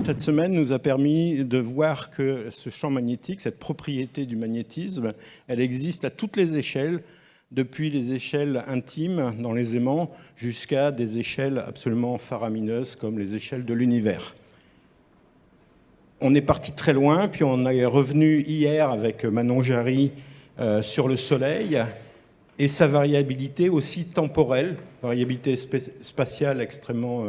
cette semaine nous a permis de voir que ce champ magnétique, cette propriété du magnétisme, elle existe à toutes les échelles, depuis les échelles intimes dans les aimants jusqu'à des échelles absolument faramineuses comme les échelles de l'univers. On est parti très loin, puis on est revenu hier avec Manon Jarry sur le Soleil et sa variabilité aussi temporelle, variabilité spatiale extrêmement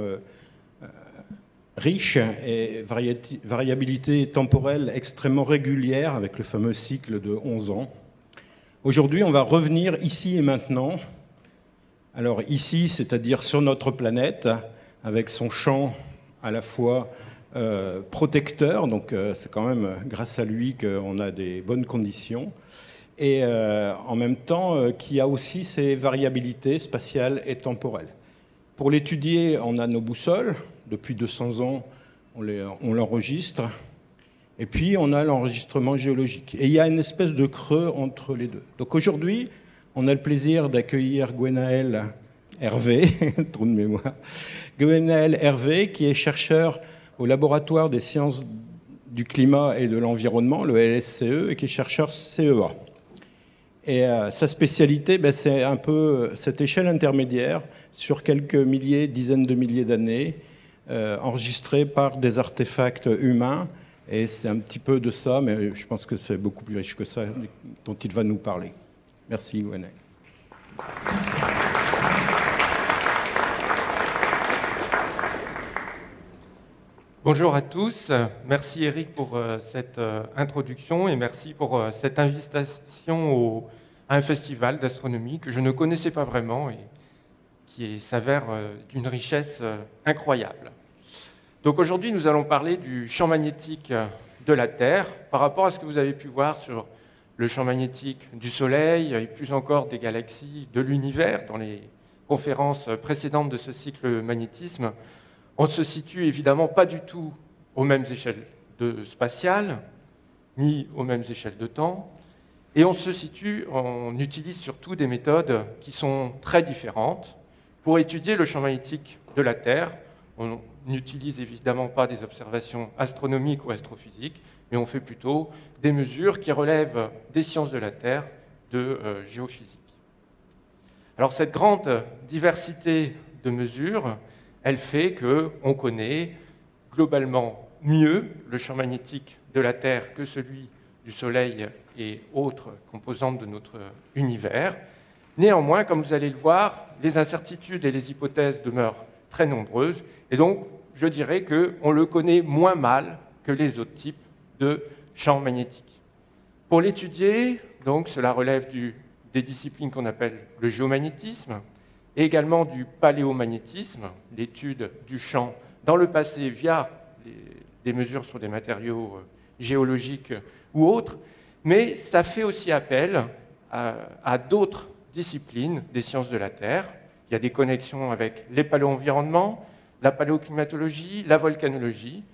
riche et variabilité temporelle extrêmement régulière avec le fameux cycle de 11 ans. Aujourd'hui, on va revenir ici et maintenant. Alors ici, c'est-à-dire sur notre planète, avec son champ à la fois protecteur, donc c'est quand même grâce à lui qu'on a des bonnes conditions, et en même temps qui a aussi ses variabilités spatiales et temporelles. Pour l'étudier, on a nos boussoles. Depuis 200 ans, on l'enregistre. Et puis, on a l'enregistrement géologique. Et il y a une espèce de creux entre les deux. Donc aujourd'hui, on a le plaisir d'accueillir Gwenaël Hervé, trou de mémoire, Gwenaël Hervé, qui est chercheur au laboratoire des sciences du climat et de l'environnement, le LSCE, et qui est chercheur CEA. Et sa spécialité, c'est un peu cette échelle intermédiaire sur quelques milliers, dizaines de milliers d'années, enregistrée par des artefacts humains. Et c'est un petit peu de ça, mais je pense que c'est beaucoup plus riche que ça dont il va nous parler. Merci, Gwenaël. Bonjour à tous. Merci Eric pour cette introduction et merci pour cette invitation à un festival d'astronomie que je ne connaissais pas vraiment et qui s'avère d'une richesse incroyable. Donc aujourd'hui, nous allons parler du champ magnétique de la Terre par rapport à ce que vous avez pu voir sur le champ magnétique du Soleil et plus encore des galaxies, de l'univers. Dans les conférences précédentes de ce cycle magnétisme, on ne se situe évidemment pas du tout aux mêmes échelles spatiales, ni aux mêmes échelles de temps, et on utilise surtout des méthodes qui sont très différentes. Pour étudier le champ magnétique de la Terre, on n'utilise évidemment pas des observations astronomiques ou astrophysiques, mais on fait plutôt des mesures qui relèvent des sciences de la Terre, de géophysique. Alors cette grande diversité de mesures, elle fait qu'on connaît globalement mieux le champ magnétique de la Terre que celui du Soleil et autres composantes de notre univers. Néanmoins, comme vous allez le voir, les incertitudes et les hypothèses demeurent très nombreuses, et donc je dirais qu'on le connaît moins mal que les autres types de champs magnétiques. Pour l'étudier, donc, cela relève des disciplines qu'on appelle le géomagnétisme, et également du paléomagnétisme, l'étude du champ dans le passé via des mesures sur des matériaux géologiques ou autres, mais ça fait aussi appel à d'autres disciplines des sciences de la Terre. Il y a des connexions avec les paléo-environnements, la paléoclimatologie, la volcanologie,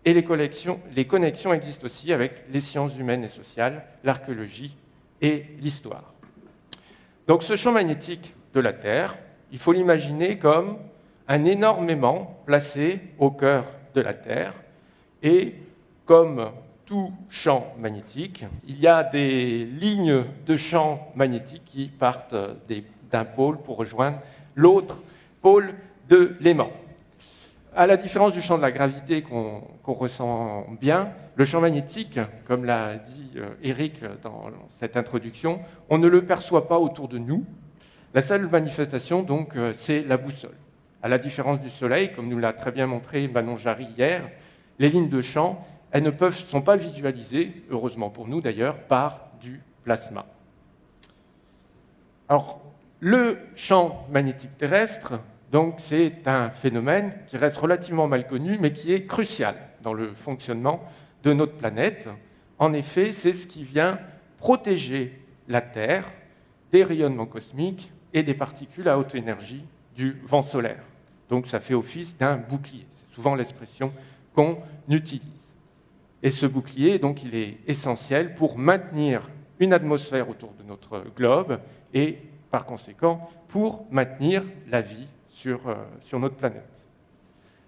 et les connexions existent aussi avec les sciences humaines et sociales, l'archéologie et l'histoire. Donc ce champ magnétique de la Terre, il faut l'imaginer comme un énorme aimant placé au cœur de la Terre, et comme tout champ magnétique, il y a des lignes de champ magnétique qui partent d'un pôle pour rejoindre l'autre pôle de l'aimant. À la différence du champ de la gravité qu'on ressent bien, le champ magnétique, comme l'a dit Eric dans cette introduction, on ne le perçoit pas autour de nous. La seule manifestation, donc, c'est la boussole. À la différence du Soleil, comme nous l'a très bien montré Manon Jarry hier, les lignes de champ, elles ne sont pas visualisées, heureusement pour nous d'ailleurs, par du plasma. Alors, le champ magnétique terrestre, donc, c'est un phénomène qui reste relativement mal connu, mais qui est crucial dans le fonctionnement de notre planète. En effet, c'est ce qui vient protéger la Terre des rayonnements cosmiques et des particules à haute énergie du vent solaire. Donc, ça fait office d'un bouclier. C'est souvent l'expression qu'on utilise. Et ce bouclier, donc, il est essentiel pour maintenir une atmosphère autour de notre globe et, par conséquent, pour maintenir la vie sur notre planète.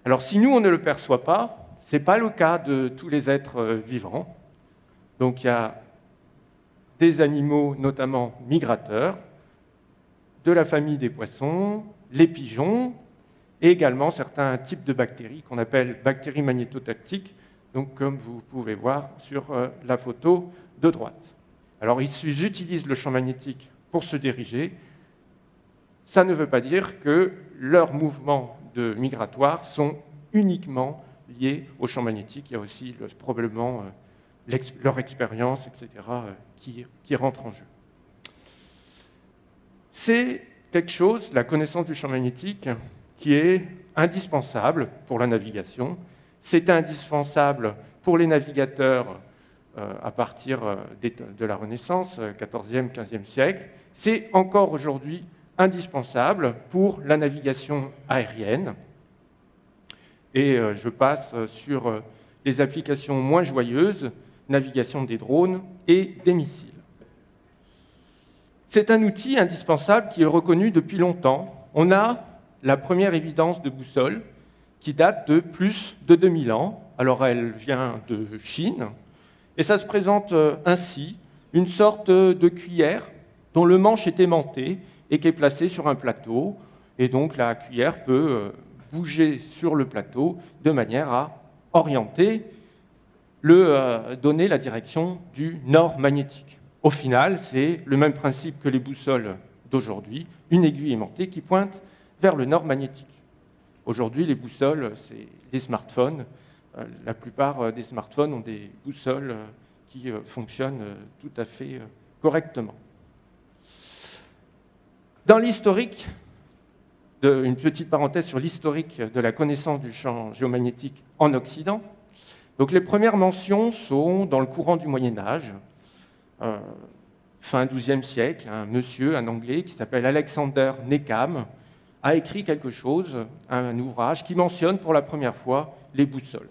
Alors, si nous, on ne le perçoit pas, Ce n'est pas le cas de tous les êtres vivants. Donc il y a des animaux, notamment migrateurs, de la famille des poissons, les pigeons, et également certains types de bactéries qu'on appelle bactéries magnétotactiques, donc comme vous pouvez voir sur la photo de droite. Alors ils utilisent le champ magnétique pour se diriger. Ça ne veut pas dire que leurs mouvements migratoires sont uniquement liés au champ magnétique. Il y a aussi probablement leur expérience, etc., qui rentre en jeu. C'est quelque chose, la connaissance du champ magnétique, qui est indispensable pour la navigation. C'est indispensable pour les navigateurs à partir de la Renaissance, 14e, 15e siècle. C'est encore aujourd'hui indispensable pour la navigation aérienne. Et je passe sur les applications moins joyeuses, navigation des drones et des missiles. C'est un outil indispensable qui est reconnu depuis longtemps. On a la première évidence de boussole qui date de plus de 2000 ans. Alors elle vient de Chine et ça se présente ainsi, une sorte de cuillère dont le manche est aimanté et qui est placée sur un plateau. Et donc la cuillère peut bouger sur le plateau de manière à orienter, donner la direction du nord magnétique. Au final, c'est le même principe que les boussoles d'aujourd'hui, une aiguille aimantée qui pointe vers le nord magnétique. Aujourd'hui, les boussoles, c'est les smartphones. La plupart des smartphones ont des boussoles qui fonctionnent tout à fait correctement. Dans l'historique, une petite parenthèse sur l'historique de la connaissance du champ géomagnétique en Occident. Donc les premières mentions sont dans le courant du Moyen-Âge, fin XIIe siècle. Un Anglais qui s'appelle Alexander Neckham a écrit quelque chose, un ouvrage qui mentionne pour la première fois les boussoles.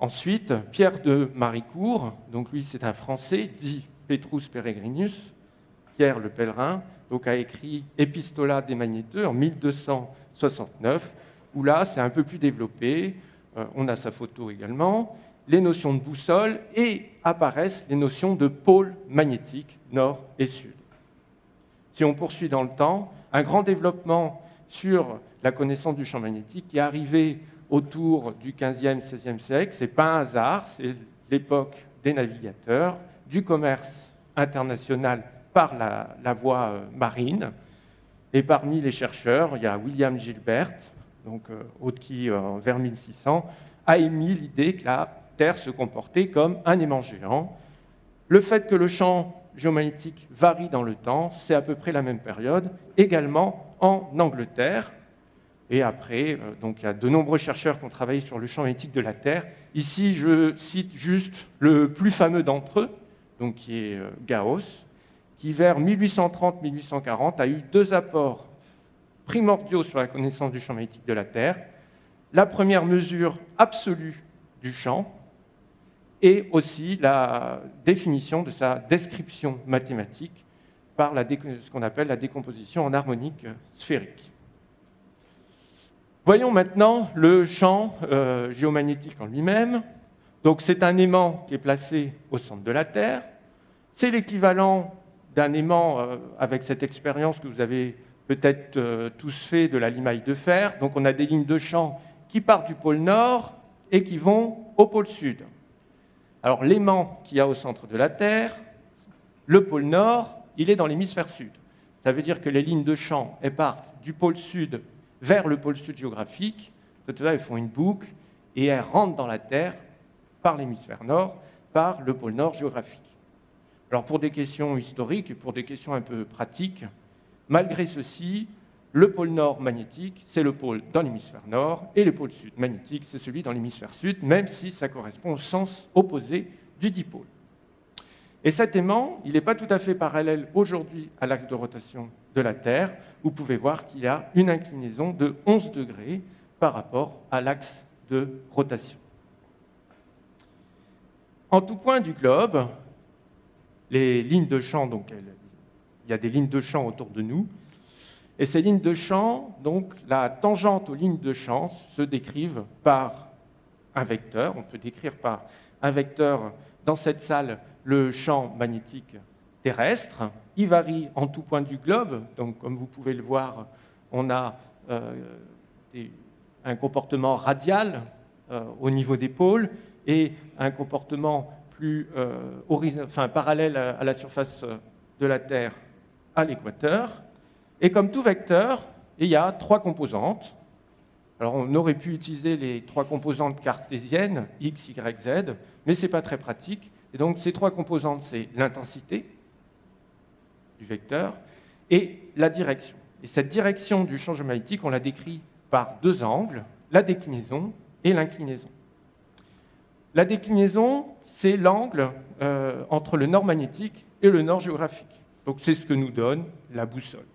Ensuite, Pierre de Maricourt, donc lui c'est un Français, dit Petrus Peregrinus, Pierre le pèlerin, donc a écrit Epistola des Magnéteux en 1269, où là c'est un peu plus développé, on a sa photo également, les notions de boussole et apparaissent les notions de pôle magnétique nord et sud. Si on poursuit dans le temps, un grand développement sur la connaissance du champ magnétique qui est arrivé autour du XVe, XVIe siècle, ce n'est pas un hasard, c'est l'époque des navigateurs, du commerce international par la voie marine. Et parmi les chercheurs, il y a William Gilbert, donc, qui, vers 1600, a émis l'idée que la Terre se comportait comme un aimant géant. Le fait que le champ géomagnétique varie dans le temps, c'est à peu près la même période, également en Angleterre. Et après, donc, il y a de nombreux chercheurs qui ont travaillé sur le champ magnétique de la Terre. Ici, je cite juste le plus fameux d'entre eux, donc, qui est Gauss, qui vers 1830-1840 a eu deux apports primordiaux sur la connaissance du champ magnétique de la Terre. La première mesure absolue du champ et aussi la définition de sa description mathématique par ce qu'on appelle la décomposition en harmonique sphérique. Voyons maintenant le champ géomagnétique en lui-même. Donc c'est un aimant qui est placé au centre de la Terre. C'est l'équivalent d'un aimant avec cette expérience que vous avez peut-être tous fait de la limaille de fer. Donc on a des lignes de champ qui partent du pôle nord et qui vont au pôle sud. Alors l'aimant qu'il y a au centre de la Terre, le pôle nord, il est dans l'hémisphère sud. Ça veut dire que les lignes de champ, elles partent du pôle sud vers le pôle sud géographique. Là, elles font une boucle et elles rentrent dans la Terre par l'hémisphère nord, par le pôle nord géographique. Alors pour des questions historiques et pour des questions un peu pratiques, malgré ceci, le pôle nord magnétique, c'est le pôle dans l'hémisphère nord, et le pôle sud magnétique, c'est celui dans l'hémisphère sud, même si ça correspond au sens opposé du dipôle. Et cet aimant, il n'est pas tout à fait parallèle aujourd'hui à l'axe de rotation de la Terre. Vous pouvez voir qu'il y a une inclinaison de 11 degrés par rapport à l'axe de rotation. En tout point du globe, les lignes de champ, donc il y a des lignes de champ autour de nous, et ces lignes de champ, donc la tangente aux lignes de champ se décrivent par un vecteur. On peut décrire par un vecteur dans cette salle le champ magnétique terrestre. Il varie en tout point du globe. Donc, comme vous pouvez le voir, on a un comportement radial au niveau des pôles et un comportement plus parallèle à la surface de la Terre à l'équateur. Et comme tout vecteur, il y a trois composantes. Alors, on aurait pu utiliser les trois composantes cartésiennes, x, y, z, mais ce n'est pas très pratique. Et donc, ces trois composantes, c'est l'intensité du vecteur et la direction. Et cette direction du champ géomagnétique, on la décrit par deux angles, la déclinaison et l'inclinaison. La déclinaison, c'est l'angle entre le nord magnétique et le nord géographique. Donc, c'est ce que nous donne la boussole.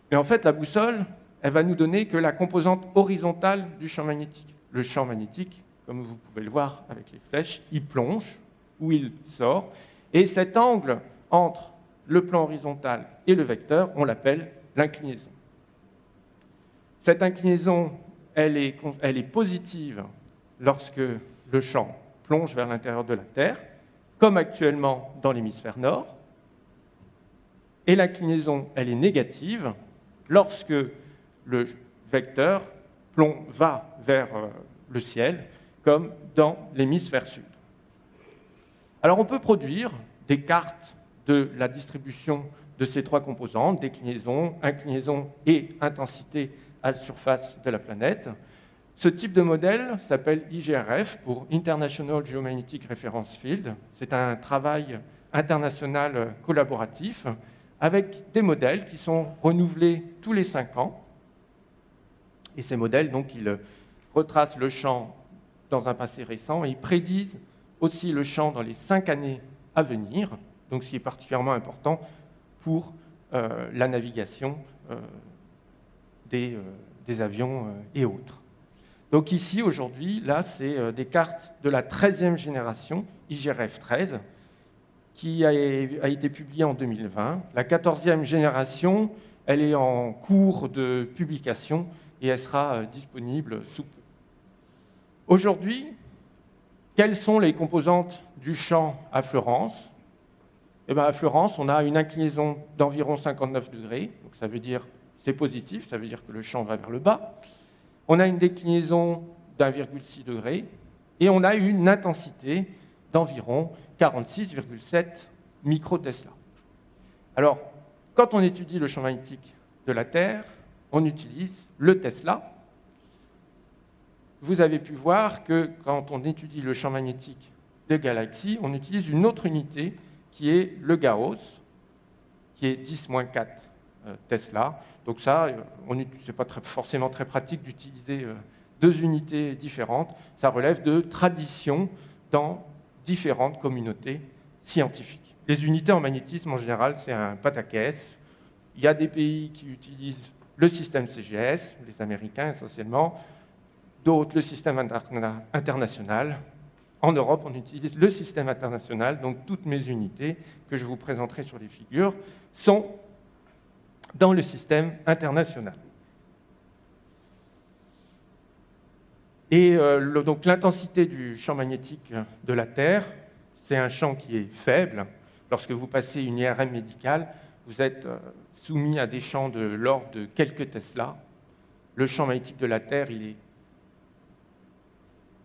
Mais en fait, la boussole, elle va nous donner que la composante horizontale du champ magnétique. Le champ magnétique, comme vous pouvez le voir avec les flèches, il plonge ou il sort. Et cet angle entre le plan horizontal et le vecteur, on l'appelle l'inclinaison. Cette inclinaison, elle est positive lorsque le champ plonge vers l'intérieur de la Terre, comme actuellement dans l'hémisphère nord. Et l'inclinaison, elle est négative lorsque le vecteur va vers le ciel, comme dans l'hémisphère sud. Alors on peut produire des cartes de la distribution de ces trois composantes, déclinaison, inclinaison et intensité à la surface de la planète. Ce type de modèle s'appelle IGRF, pour International Geomagnetic Reference Field. C'est un travail international collaboratif avec des modèles qui sont renouvelés tous les 5 ans. Et ces modèles, donc, ils retracent le champ dans un passé récent et ils prédisent aussi le champ dans les 5 années à venir, donc ce qui est particulièrement important pour la navigation des avions et autres. Donc ici, aujourd'hui, là, c'est des cartes de la 13e génération, IGRF 13, qui a été publiée en 2020. La 14e génération, elle est en cours de publication et elle sera disponible sous peu. Aujourd'hui, quelles sont les composantes du champ à Florence ? Eh bien, à Florence, on a une inclinaison d'environ 59 degrés, donc ça veut dire c'est positif, ça veut dire que le champ va vers le bas. On a une déclinaison d'1,6 degré et on a une intensité d'environ 46,7 microtesla. Alors, quand on étudie le champ magnétique de la Terre, on utilise le Tesla. Vous avez pu voir que quand on étudie le champ magnétique des galaxies, on utilise une autre unité qui est le Gauss, qui est 10-4 Tesla. Donc ça, ce n'est pas forcément très pratique d'utiliser deux unités différentes. Ça relève de traditions dans différentes communautés scientifiques. Les unités en magnétisme, en général, c'est un pataquès. Il y a des pays qui utilisent le système CGS, les Américains essentiellement, d'autres le système international. En Europe, on utilise le système international, donc toutes mes unités que je vous présenterai sur les figures sont dans le système international. Et donc l'intensité du champ magnétique de la Terre, c'est un champ qui est faible. Lorsque vous passez une IRM médicale, vous êtes soumis à des champs de l'ordre de quelques Tesla. Le champ magnétique de la Terre, il est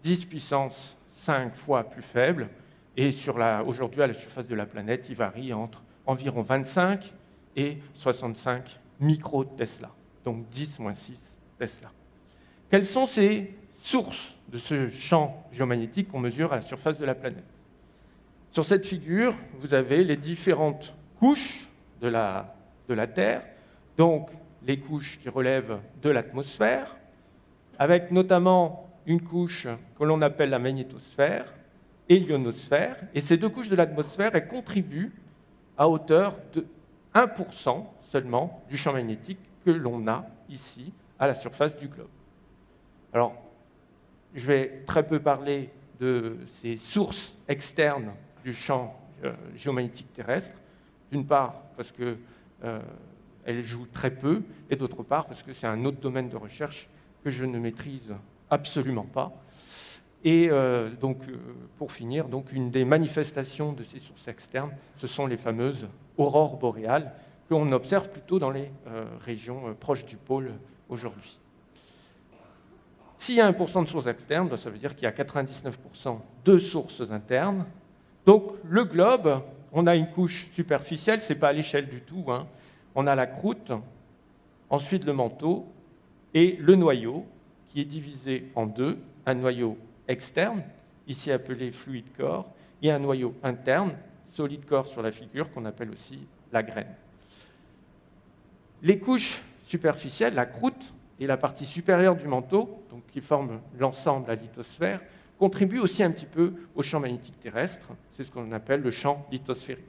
10 puissance 5 fois plus faible, et aujourd'hui, à la surface de la planète, il varie entre environ 25 et 65 micro-Tesla, donc 10-6 Tesla. Quelles sont ces sources de ce champ géomagnétique qu'on mesure à la surface de la planète ? Sur cette figure, vous avez les différentes couches de la Terre, donc les couches qui relèvent de l'atmosphère, avec notamment une couche que l'on appelle la magnétosphère et l'ionosphère. Et ces deux couches de l'atmosphère, elles contribuent à hauteur de 1% seulement du champ magnétique que l'on a ici à la surface du globe. Alors, je vais très peu parler de ces sources externes du champ géomagnétique terrestre, d'une part parce qu'elles jouent très peu, et d'autre part parce que c'est un autre domaine de recherche que je ne maîtrise absolument pas. Et pour finir, une des manifestations de ces sources externes, ce sont les fameuses aurores boréales qu'on observe plutôt dans les régions proches du pôle aujourd'hui. S'il y a 1% de sources externes, ça veut dire qu'il y a 99% de sources internes. Donc le globe, on a une couche superficielle, ce n'est pas à l'échelle du tout, hein. On a la croûte, ensuite le manteau et le noyau qui est divisé en deux, un noyau externe, ici appelé fluide corps, et un noyau interne, solide corps sur la figure, qu'on appelle aussi la graine. Les couches superficielles, la croûte et la partie supérieure du manteau, donc qui forment l'ensemble, la lithosphère, contribuent aussi un petit peu au champ magnétique terrestre, c'est ce qu'on appelle le champ lithosphérique.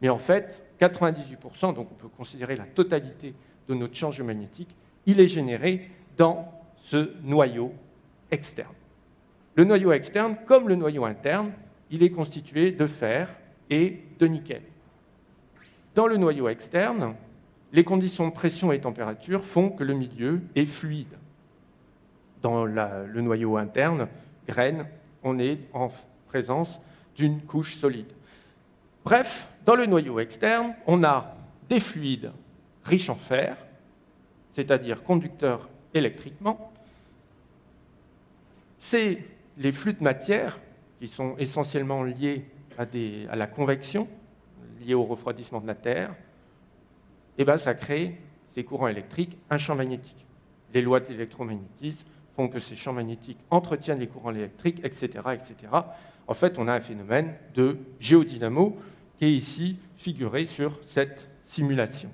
Mais en fait, 98%, donc on peut considérer la totalité de notre champ géomagnétique, il est généré dans ce noyau externe. Le noyau externe, comme le noyau interne, il est constitué de fer et de nickel. Dans le noyau externe, les conditions de pression et température font que le milieu est fluide. Dans le noyau interne, graine, on est en présence d'une couche solide. Bref, dans le noyau externe, on a des fluides riches en fer, c'est-à-dire conducteurs électriquement. C'est les flux de matière qui sont essentiellement liés à la convection, liés au refroidissement de la Terre, et bien ça crée, ces courants électriques, un champ magnétique. Les lois de l'électromagnétisme font que ces champs magnétiques entretiennent les courants électriques, etc., etc. En fait, on a un phénomène de géodynamo qui est ici figuré sur cette simulation.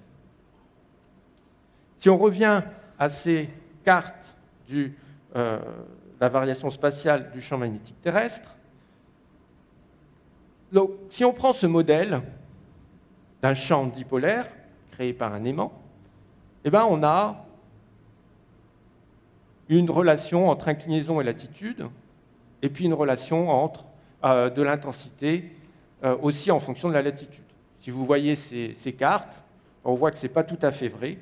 Si on revient à ces cartes de la variation spatiale du champ magnétique terrestre, donc, si on prend ce modèle d'un champ dipolaire créé par un aimant, eh ben on a une relation entre inclinaison et latitude, et puis une relation entre de l'intensité aussi en fonction de la latitude. Si vous voyez ces cartes, on voit que ce n'est pas tout à fait vrai.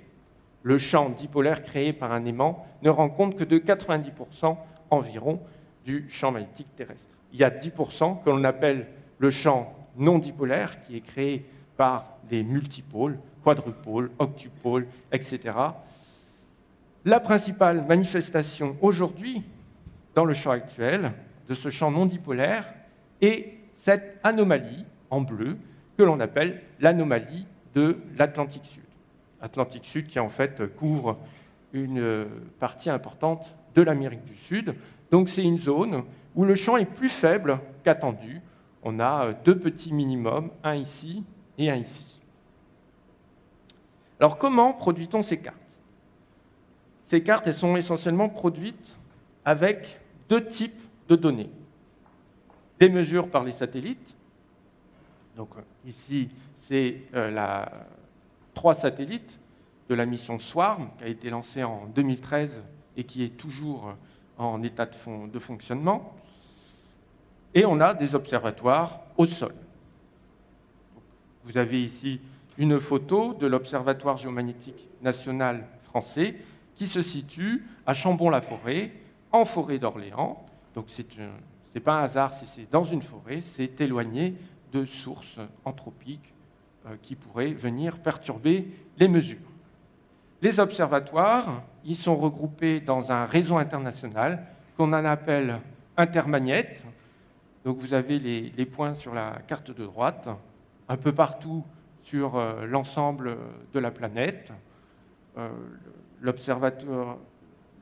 Le champ dipolaire créé par un aimant ne rend compte que de 90% environ du champ magnétique terrestre. Il y a 10% que l'on appelle le champ non dipolaire, qui est créé par des multipôles, quadrupôles, octupôles, etc. La principale manifestation aujourd'hui, dans le champ actuel, de ce champ non dipolaire, est cette anomalie en bleu que l'on appelle l'anomalie de l'Atlantique Sud. Atlantique Sud qui en fait couvre une partie importante de l'Amérique du Sud. Donc c'est une zone où le champ est plus faible qu'attendu. On a deux petits minimums, un ici et un ici. Alors comment produit-on ces cartes? Ces cartes, elles sont essentiellement produites avec deux types de données. Des mesures par les satellites. Donc ici, c'est 3 satellites de la mission SWARM, qui a été lancée en 2013 et qui est toujours en état de fonctionnement. Et on a des observatoires au sol. Vous avez ici une photo de l'Observatoire géomagnétique national français qui se situe à Chambon-la-Forêt, en forêt d'Orléans. Donc c'est pas un hasard si c'est dans une forêt, c'est éloigné de sources anthropiques qui pourraient venir perturber les mesures. Les observatoires, ils sont regroupés dans un réseau international qu'on en appelle Intermagnet. Donc vous avez les points sur la carte de droite, un peu partout sur l'ensemble de la planète.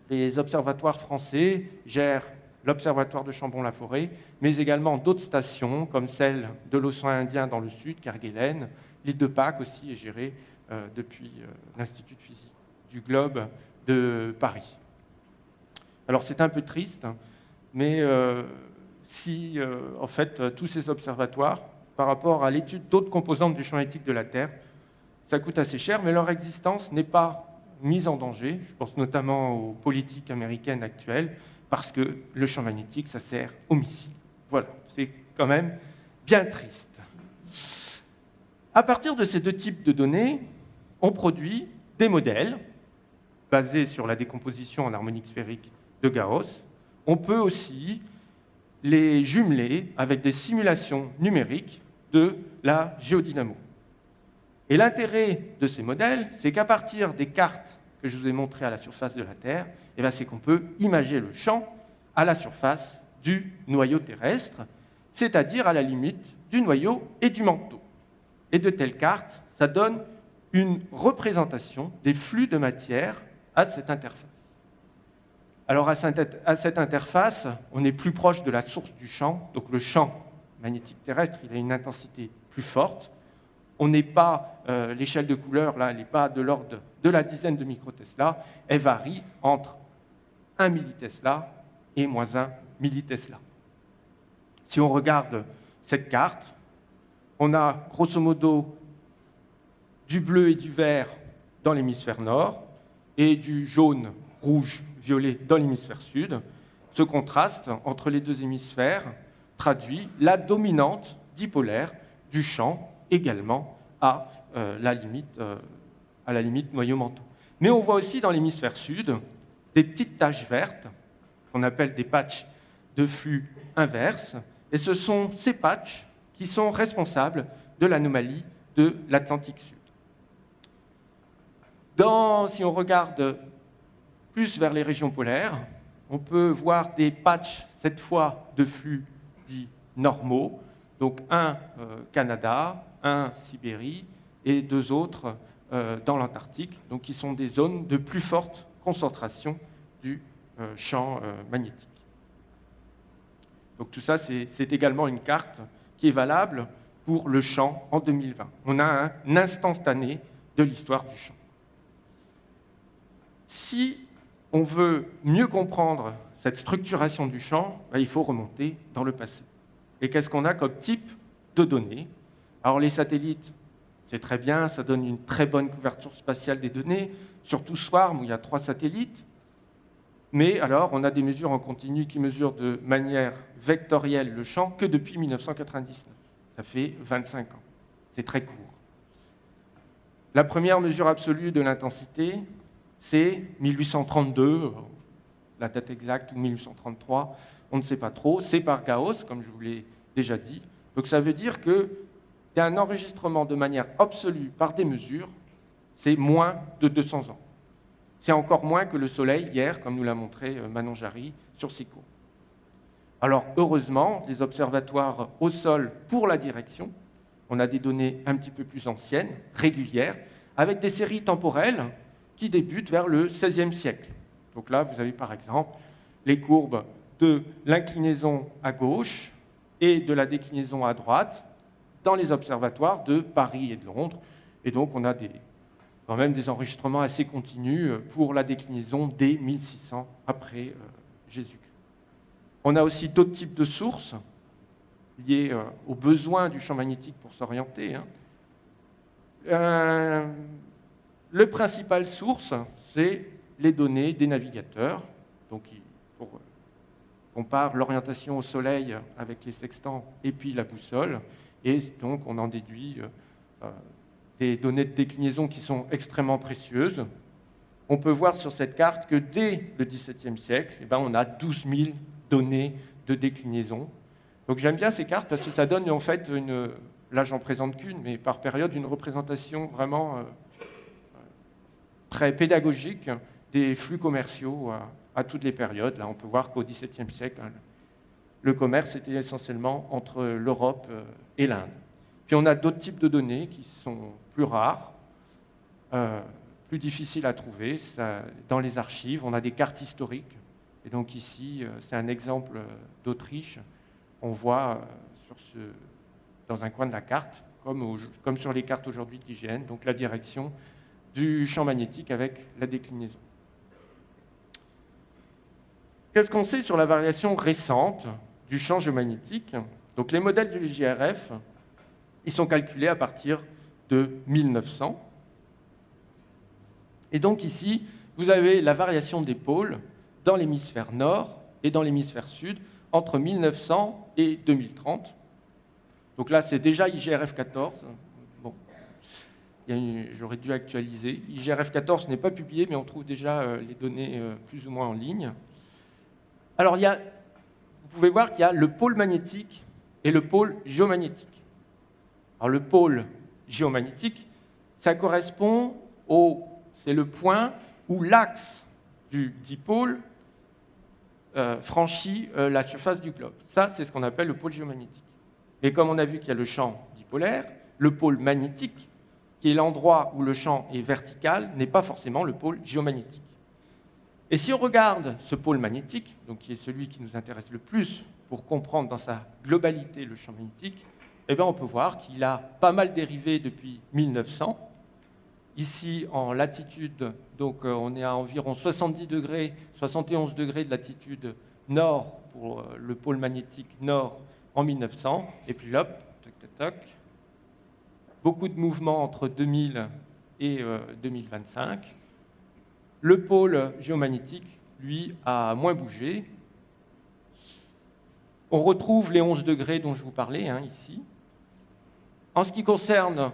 Les observatoires français gèrent l'observatoire de Chambon-la-Forêt, mais également d'autres stations, comme celle de l'océan Indien dans le sud, Kerguelen. L'île de Pâques aussi est gérée depuis l'Institut de physique du globe de Paris. Alors c'est un peu triste, mais en fait, tous ces observatoires, par rapport à l'étude d'autres composantes du champ magnétique de la Terre, ça coûte assez cher, mais leur existence n'est pas mise en danger. Je pense notamment aux politiques américaines actuelles, parce que le champ magnétique, ça sert aux missiles. Voilà, c'est quand même bien triste. À partir de ces deux types de données, on produit des modèles basés sur la décomposition en harmonique sphérique de Gauss, on peut aussi les jumeler avec des simulations numériques de la géodynamo. Et l'intérêt de ces modèles, c'est qu'à partir des cartes que je vous ai montrées à la surface de la Terre, c'est qu'on peut imager le champ à la surface du noyau terrestre, c'est-à-dire à la limite du noyau et du manteau. Et de telles cartes, ça donne une représentation des flux de matière à cette interface. Alors à cette interface, on est plus proche de la source du champ, donc le champ magnétique terrestre, il a une intensité plus forte. On n'est pas, l'échelle de couleur, là, elle n'est pas de l'ordre de la dizaine de microtesla, elle varie entre 1 millitesla et moins 1 millitesla. Si on regarde cette carte, on a grosso modo du bleu et du vert dans l'hémisphère nord et du jaune, rouge, violet dans l'hémisphère sud. Ce contraste entre les deux hémisphères traduit la dominante dipolaire du champ également à la limite noyau-manteau. Mais on voit aussi dans l'hémisphère sud des petites taches vertes qu'on appelle des patchs de flux inverse, et ce sont ces patchs qui sont responsables de l'anomalie de l'Atlantique Sud. Si on regarde plus vers les régions polaires, on peut voir des patchs, cette fois, de flux dits normaux, donc un Canada, un Sibérie et deux autres dans l'Antarctique, donc qui sont des zones de plus forte concentration du champ magnétique. Donc tout ça, c'est également une carte qui est valable pour le champ en 2020. On a un instantané de l'histoire du champ. Si on veut mieux comprendre cette structuration du champ, il faut remonter dans le passé. Et qu'est-ce qu'on a comme type de données? Alors les satellites, c'est très bien, ça donne une très bonne couverture spatiale des données, surtout SWARM où il y a 3 satellites. Mais alors, on a des mesures en continu qui mesurent de manière vectorielle le champ que depuis 1999. Ça fait 25 ans. C'est très court. La première mesure absolue de l'intensité, c'est 1832, la date exacte, ou 1833, on ne sait pas trop. C'est par Gauss, comme je vous l'ai déjà dit. Donc ça veut dire que un enregistrement de manière absolue par des mesures, c'est moins de 200 ans. C'est encore moins que le Soleil hier, comme nous l'a montré Manon Jarry sur ses courbes. Alors heureusement, les observatoires au sol pour la direction, on a des données un petit peu plus anciennes, régulières, avec des séries temporelles qui débutent vers le XVIe siècle. Donc là, vous avez par exemple les courbes de l'inclinaison à gauche et de la déclinaison à droite dans les observatoires de Paris et de Londres. Et donc on a quand même des enregistrements assez continus pour la déclinaison dès 1600 après Jésus-Christ. On a aussi d'autres types de sources liées aux besoins du champ magnétique pour s'orienter. Le principal source, c'est les données des navigateurs. Donc, on compare l'orientation au Soleil avec les sextants et puis la boussole. Et donc, on en déduit des données de déclinaison qui sont extrêmement précieuses. On peut voir sur cette carte que dès le XVIIe siècle, on a 12 000 données de déclinaison. Donc j'aime bien ces cartes parce que ça donne en fait là j'en présente qu'une, mais par période, une représentation vraiment très pédagogique des flux commerciaux à toutes les périodes. Là, on peut voir qu'au XVIIe siècle, le commerce était essentiellement entre l'Europe et l'Inde. Puis on a d'autres types de données qui sont plus rares, plus difficiles à trouver. Dans les archives, on a des cartes historiques. Et donc ici, c'est un exemple d'Autriche. On voit dans un coin de la carte, comme sur les cartes aujourd'hui de l'IGN, donc la direction du champ magnétique avec la déclinaison. Qu'est-ce qu'on sait sur la variation récente du champ géomagnétique? Donc les modèles de l'IGRF, ils sont calculés à partir de 1900. Et donc ici, vous avez la variation des pôles dans l'hémisphère nord et dans l'hémisphère sud entre 1900 et 2030. Donc là, c'est déjà IGRF 14. Bon, j'aurais dû actualiser. IGRF 14 n'est pas publié, mais on trouve déjà les données plus ou moins en ligne. Alors, vous pouvez voir qu'il y a le pôle magnétique et le pôle géomagnétique. Alors, le pôle géomagnétique, ça correspond c'est le point où l'axe du dipôle franchit la surface du globe. Ça, c'est ce qu'on appelle le pôle géomagnétique. Mais comme on a vu qu'il y a le champ dipolaire, le pôle magnétique, qui est l'endroit où le champ est vertical, n'est pas forcément le pôle géomagnétique. Et si on regarde ce pôle magnétique, donc qui est celui qui nous intéresse le plus pour comprendre dans sa globalité le champ magnétique, eh bien on peut voir qu'il a pas mal dérivé depuis 1900. Ici, en latitude, donc on est à environ 70 degrés, 71 degrés de latitude nord pour le pôle magnétique nord en 1900. Et puis hop, toc, toc, toc. Beaucoup de mouvements entre 2000 et 2025. Le pôle géomagnétique, lui, a moins bougé. On retrouve les 11 degrés dont je vous parlais ici. En ce qui concerne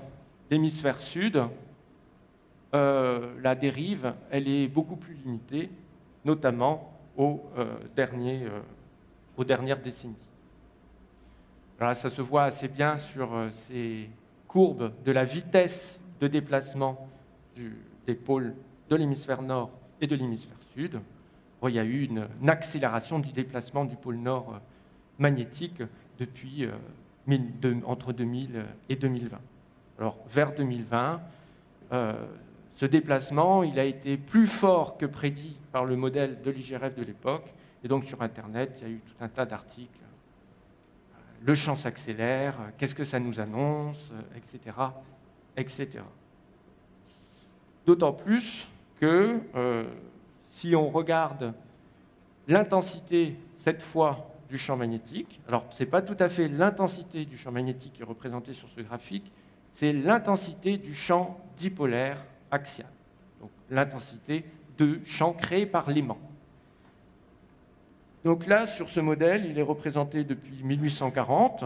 l'hémisphère sud, la dérive, elle est beaucoup plus limitée, notamment aux dernières décennies. Alors là, ça se voit assez bien sur ces courbes de la vitesse de déplacement des pôles de l'hémisphère nord et de l'hémisphère sud. Bon, il y a eu une accélération du déplacement du pôle nord magnétique depuis entre 2000 et 2020. Alors, vers 2020, ce déplacement il a été plus fort que prédit par le modèle de l'IGRF de l'époque. Et donc, sur Internet, il y a eu tout un tas d'articles. Le champ s'accélère, qu'est-ce que ça nous annonce, etc., etc. D'autant plus que si on regarde l'intensité, cette fois, du champ magnétique, alors ce n'est pas tout à fait l'intensité du champ magnétique qui est représentée sur ce graphique, c'est l'intensité du champ dipolaire axial, donc l'intensité de champ créé par l'aimant. Donc là, sur ce modèle, il est représenté depuis 1840.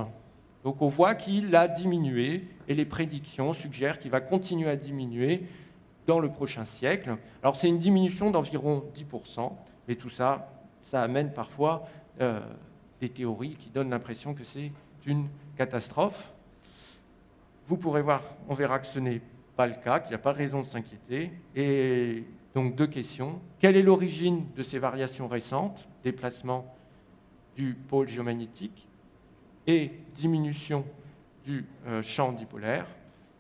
Donc on voit qu'il a diminué et les prédictions suggèrent qu'il va continuer à diminuer dans le prochain siècle. Alors c'est une diminution d'environ 10%, mais tout ça, ça amène parfois des théories qui donnent l'impression que c'est une catastrophe. Vous pourrez voir, on verra que ce n'est pas le cas, qu'il n'y a pas raison de s'inquiéter. Et donc deux questions. Quelle est l'origine de ces variations récentes, déplacement du pôle géomagnétique et diminution du champ dipolaire?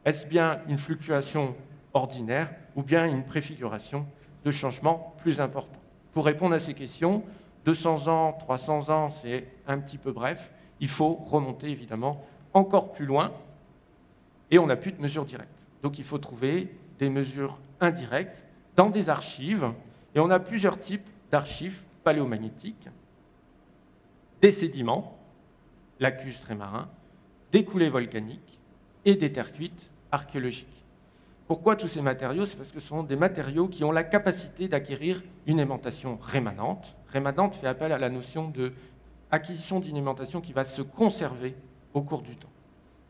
Est-ce bien une fluctuation ordinaire ou bien une préfiguration de changements plus importants? Pour répondre à ces questions, 200 ans, 300 ans, c'est un petit peu bref. Il faut remonter évidemment encore plus loin et on n'a plus de mesures directes. Donc il faut trouver des mesures indirectes dans des archives, et on a plusieurs types d'archives paléomagnétiques, des sédiments, lacustres et marins, des coulées volcaniques et des terres cuites archéologiques. Pourquoi tous ces matériaux? C'est parce que ce sont des matériaux qui ont la capacité d'acquérir une aimantation rémanente. Rémanente fait appel à la notion d'acquisition d'une aimantation qui va se conserver au cours du temps.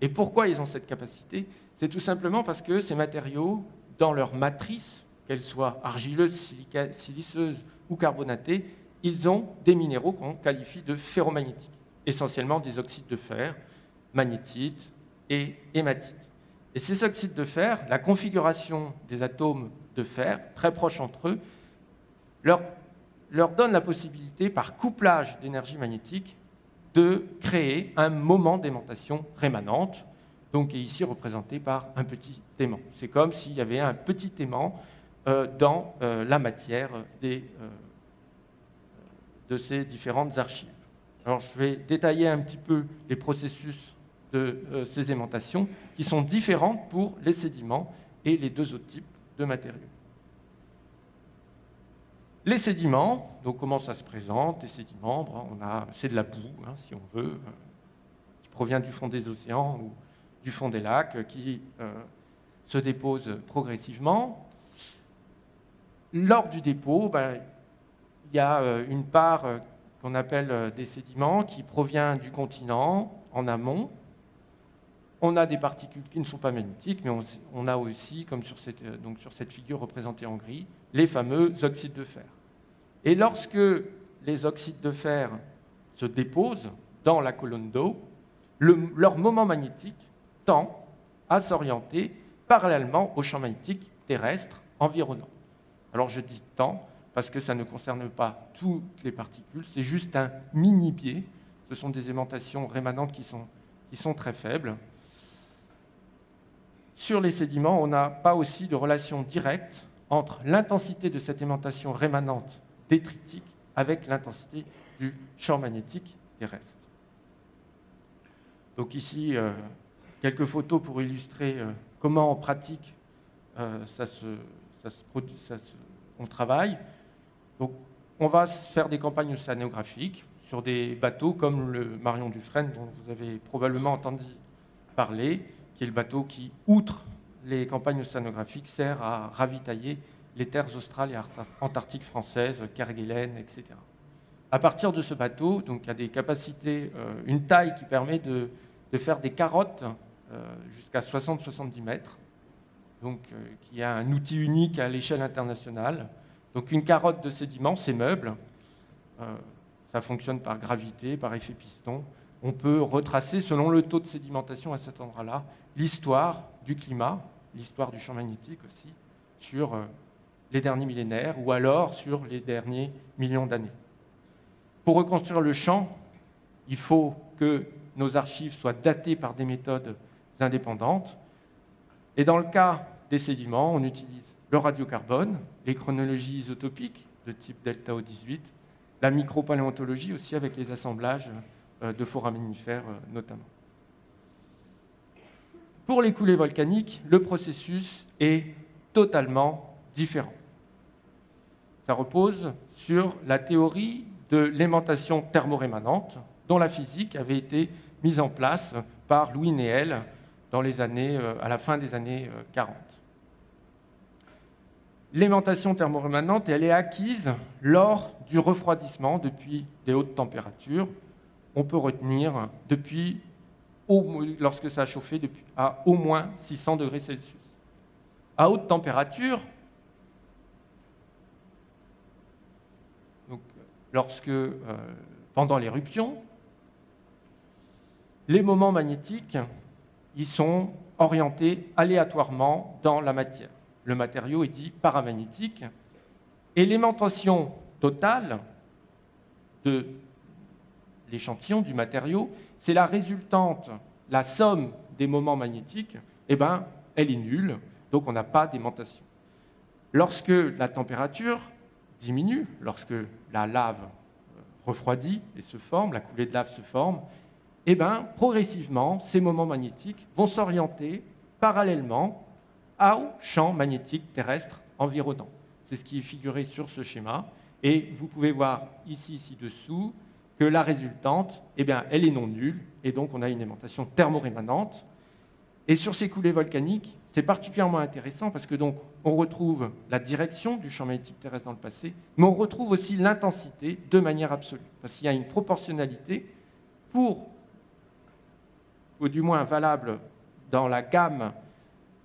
Et pourquoi ils ont cette capacité? C'est tout simplement parce que ces matériaux, dans leur matrice, qu'elles soient argileuses, siliceuses ou carbonatées, ils ont des minéraux qu'on qualifie de ferromagnétiques, essentiellement des oxydes de fer, magnétite et hématite. Et ces oxydes de fer, la configuration des atomes de fer, très proches entre eux, leur donne la possibilité, par couplage d'énergie magnétique, de créer un moment d'aimantation rémanente, donc qui est ici représenté par un petit aimant. C'est comme s'il y avait un petit aimant dans la matière de ces différentes archives. Alors je vais détailler un petit peu les processus de ces aimantations qui sont différentes pour les sédiments et les deux autres types de matériaux. Les sédiments, donc comment ça se présente? Les sédiments, c'est de la boue, si on veut, qui provient du fond des océans ou du fond des lacs, qui se dépose progressivement. Lors du dépôt, il y a une part qu'on appelle des sédiments qui provient du continent en amont. On a des particules qui ne sont pas magnétiques, mais on a aussi, comme sur cette figure représentée en gris, les fameux oxydes de fer. Et lorsque les oxydes de fer se déposent dans la colonne d'eau, leur moment magnétique tend à s'orienter parallèlement au champ magnétique terrestre environnant. Alors je dis tend parce que ça ne concerne pas toutes les particules, c'est juste un mini-biais. Ce sont des aimantations rémanentes qui sont très faibles. Sur les sédiments, on n'a pas aussi de relation directe entre l'intensité de cette aimantation rémanente détritique avec l'intensité du champ magnétique terrestre. Donc ici, quelques photos pour illustrer comment en pratique on travaille. Donc, on va faire des campagnes océanographiques sur des bateaux comme le Marion Dufresne, dont vous avez probablement entendu parler, qui est le bateau qui, outre les campagnes océanographiques, sert à ravitailler les terres australes et antarctiques françaises, Kerguelen, etc. À partir de ce bateau, donc, il y a des capacités, une taille qui permet de faire des carottes jusqu'à 60-70 mètres, donc qui a un outil unique à l'échelle internationale. Donc une carotte de sédiments, c'est meuble, ça fonctionne par gravité, par effet piston. On peut retracer, selon le taux de sédimentation à cet endroit-là, l'histoire du climat, l'histoire du champ magnétique aussi, sur les derniers millénaires ou alors sur les derniers millions d'années. Pour reconstruire le champ, il faut que nos archives soient datées par des méthodes indépendantes. Et dans le cas des sédiments, on utilise le radiocarbone, les chronologies isotopiques de type delta O18, la micropaléontologie aussi avec les assemblages de foraminifères notamment. Pour les coulées volcaniques, le processus est totalement différent. Ça repose sur la théorie de l'aimantation thermorémanente, dont la physique avait été mise en place par Louis Néel à la fin des années 40. L'aimantation thermorémanente, elle est acquise lors du refroidissement depuis des hautes températures. On peut retenir lorsque ça a chauffé à au moins 600 degrés Celsius. À haute température, donc, pendant l'éruption, les moments magnétiques ils sont orientés aléatoirement dans la matière. Le matériau est dit paramagnétique. Et l'aimantation totale de l'échantillon, du matériau, c'est la résultante, la somme des moments magnétiques, elle est nulle, donc on n'a pas d'aimantation. Lorsque la température diminue, lorsque la lave refroidit et se forme, la coulée de lave se forme, progressivement, ces moments magnétiques vont s'orienter parallèlement au champ magnétique terrestre environnant. C'est ce qui est figuré sur ce schéma. Et vous pouvez voir ici, ci-dessous, que la résultante, elle est non nulle, et donc on a une aimantation thermorémanente. Et sur ces coulées volcaniques, c'est particulièrement intéressant parce que donc on retrouve la direction du champ magnétique terrestre dans le passé, mais on retrouve aussi l'intensité de manière absolue. Parce qu'il y a une proportionnalité ou du moins valable dans la gamme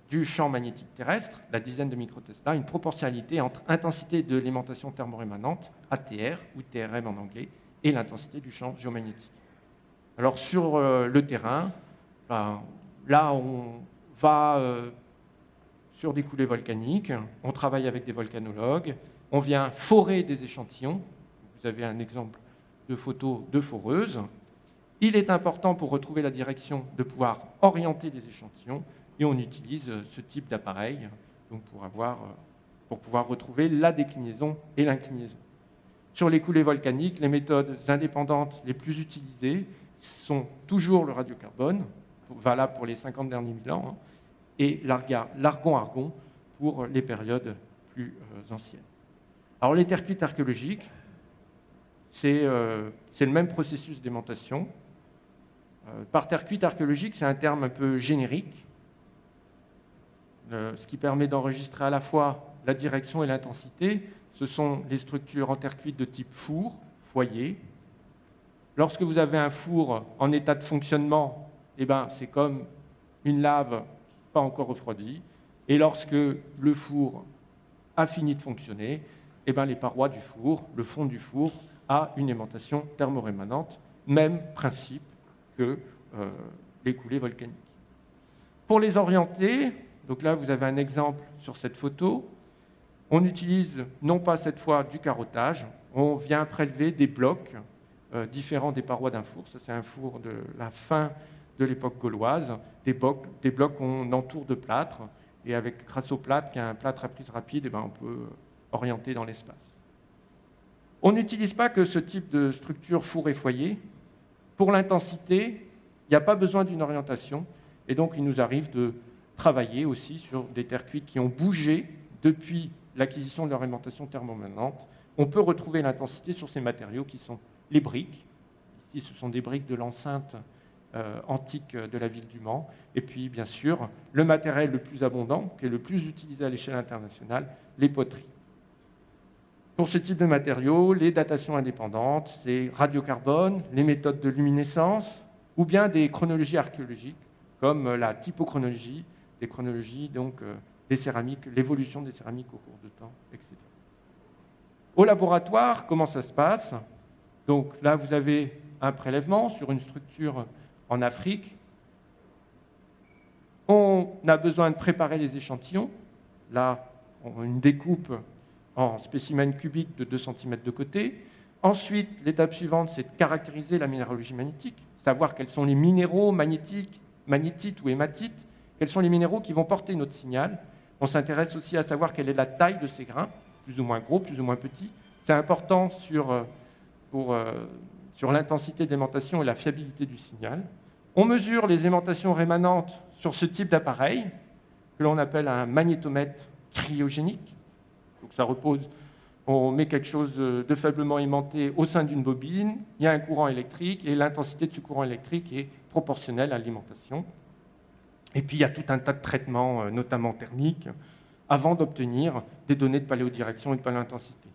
du champ magnétique terrestre, la dizaine de microtesla, une proportionnalité entre intensité de l'aimantation thermorémanente, ATR, ou TRM en anglais, et l'intensité du champ géomagnétique. Alors sur le terrain, là on va sur des coulées volcaniques, on travaille avec des volcanologues, on vient forer des échantillons. Vous avez un exemple de photo de foreuse. Il est important pour retrouver la direction de pouvoir orienter les échantillons et on utilise ce type d'appareil donc pour pouvoir retrouver la déclinaison et l'inclinaison. Sur les coulées volcaniques, les méthodes indépendantes les plus utilisées sont toujours le radiocarbone, valable pour les 50 derniers mille ans, et l'argon-argon pour les périodes plus anciennes. Alors les terres cuites archéologiques, c'est le même processus d'aimantation. Par terre cuite archéologique, c'est un terme un peu générique, ce qui permet d'enregistrer à la fois la direction et l'intensité. Ce sont les structures en terre cuite de type four, foyer. Lorsque vous avez un four en état de fonctionnement, c'est comme une lave pas encore refroidie. Et lorsque le four a fini de fonctionner, les parois du four, le fond du four, à une aimantation thermorémanente, même principe que les coulées volcaniques. Pour les orienter, donc là vous avez un exemple sur cette photo, on utilise non pas cette fois du carottage, on vient prélever des blocs différents des parois d'un four. Ça, c'est un four de la fin de l'époque gauloise. Des blocs qu'on entoure de plâtre, et grâce au plâtre, qui est un plâtre à prise rapide, on peut orienter dans l'espace. On n'utilise pas que ce type de structure four et foyer. Pour l'intensité, il n'y a pas besoin d'une orientation, et donc il nous arrive de travailler aussi sur des terres cuites qui ont bougé depuis l'acquisition de leur aimantation thermorémanente. On peut retrouver l'intensité sur ces matériaux qui sont les briques. Ici, ce sont des briques de l'enceinte antique de la ville du Mans. Et puis, bien sûr, le matériel le plus abondant, qui est le plus utilisé à l'échelle internationale, les poteries. Pour ce type de matériaux, les datations indépendantes, c'est radiocarbone, les méthodes de luminescence, ou bien des chronologies archéologiques, comme la typochronologie, des chronologies donc, des céramiques, l'évolution des céramiques au cours de temps, etc. Au laboratoire, comment ça se passe? Donc là, vous avez un prélèvement sur une structure en Afrique. On a besoin de préparer les échantillons. Là, on a une découpe en spécimens cubiques de 2 cm de côté. Ensuite, l'étape suivante, c'est de caractériser la minéralogie magnétique, savoir quels sont les minéraux magnétiques, magnétites ou hématites, quels sont les minéraux qui vont porter notre signal. On s'intéresse aussi à savoir quelle est la taille de ces grains, plus ou moins gros, plus ou moins petits. C'est important sur l'intensité d'aimantation et la fiabilité du signal. On mesure les aimantations rémanentes sur ce type d'appareil, que l'on appelle un magnétomètre cryogénique. Donc ça repose, on met quelque chose de faiblement aimanté au sein d'une bobine, il y a un courant électrique, et l'intensité de ce courant électrique est proportionnelle à l'alimentation. Et puis il y a tout un tas de traitements, notamment thermiques, avant d'obtenir des données de paléodirection et de paléointensité.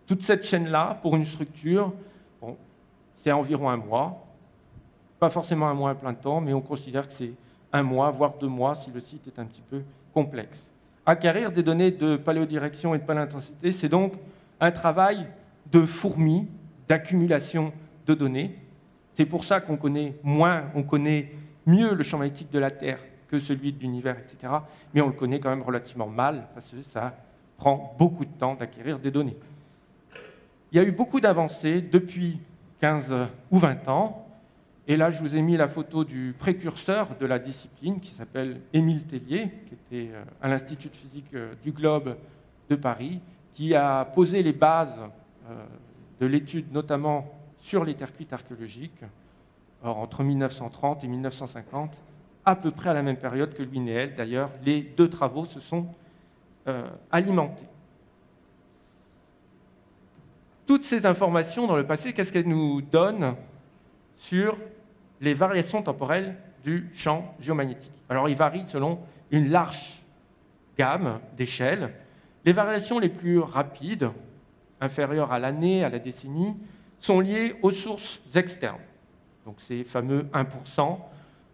Toute cette chaîne-là, pour une structure, c'est environ 1 mois. Pas forcément 1 mois à plein temps, mais on considère que c'est 1 mois, voire 2 mois, si le site est un petit peu complexe. Acquérir des données de paléodirection et de paléointensité, c'est donc un travail de fourmi, d'accumulation de données. C'est pour ça qu'on connaît mieux le champ magnétique de la Terre que celui de l'univers, etc. Mais on le connaît quand même relativement mal, parce que ça prend beaucoup de temps d'acquérir des données. Il y a eu beaucoup d'avancées depuis 15 ou 20 ans. Et là, je vous ai mis la photo du précurseur de la discipline, qui s'appelle Émile Tellier, qui était à l'Institut de physique du Globe de Paris, qui a posé les bases de l'étude, notamment sur les terres cuites archéologiques, entre 1930 et 1950, à peu près à la même période que Louis Néel. D'ailleurs, les 2 travaux se sont alimentés. Toutes ces informations dans le passé, qu'est-ce qu'elles nous donnent sur les variations temporelles du champ géomagnétique? Alors, il varie selon une large gamme d'échelles. Les variations les plus rapides, inférieures à l'année, à la décennie, sont liées aux sources externes. Donc, ces fameux 1%.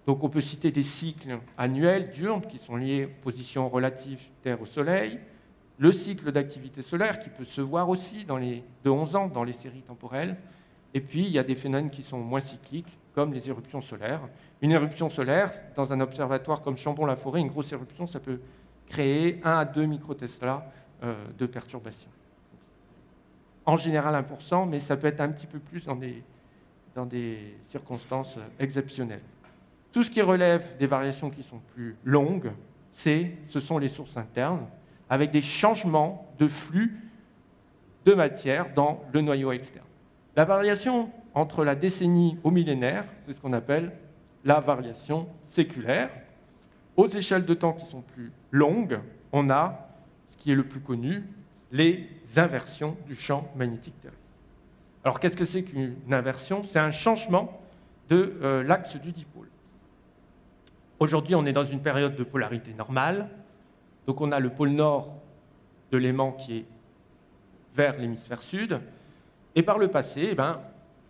Donc, on peut citer des cycles annuels diurnes qui sont liés aux positions relatives Terre au Soleil, le cycle d'activité solaire qui peut se voir aussi de 11 ans dans les séries temporelles. Et puis, il y a des phénomènes qui sont moins cycliques, comme les éruptions solaires. Une éruption solaire, dans un observatoire comme Chambon-la-Forêt, une grosse éruption, ça peut créer 1 à 2 microtesla de perturbations. En général, 1%, mais ça peut être un petit peu plus dans des circonstances exceptionnelles. Tout ce qui relève des variations qui sont plus longues, ce sont les sources internes, avec des changements de flux de matière dans le noyau externe. La variation entre la décennie au millénaire, c'est ce qu'on appelle la variation séculaire. Aux échelles de temps qui sont plus longues, on a, ce qui est le plus connu, les inversions du champ magnétique terrestre. Alors qu'est-ce que c'est qu'une inversion? C'est un changement de l'axe du dipôle. Aujourd'hui, on est dans une période de polarité normale. Donc on a le pôle nord de l'aimant qui est vers l'hémisphère sud. Et par le passé,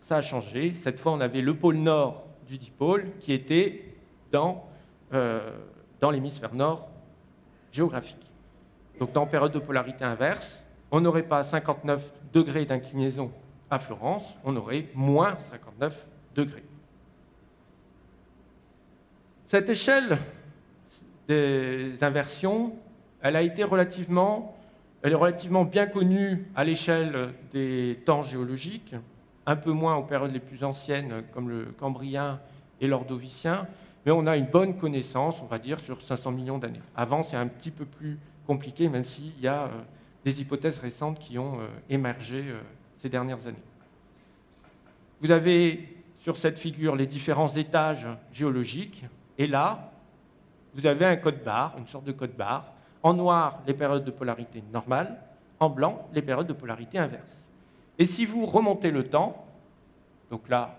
ça a changé. Cette fois, on avait le pôle nord du dipôle qui était dans l'hémisphère nord géographique. Donc dans période de polarité inverse, on n'aurait pas 59 degrés d'inclinaison à Florence, on aurait moins 59 degrés. Cette échelle des inversions, elle est relativement bien connue à l'échelle des temps géologiques, un peu moins aux périodes les plus anciennes comme le Cambrien et l'Ordovicien, mais on a une bonne connaissance, on va dire, sur 500 millions d'années. Avant, c'est un petit peu plus compliqué, même s'il y a des hypothèses récentes qui ont émergé ces dernières années. Vous avez sur cette figure les différents étages géologiques, et là, vous avez un code-barre, une sorte de code-barre. En noir, les périodes de polarité normale, en blanc, les périodes de polarité inverse. Et si vous remontez le temps, donc là,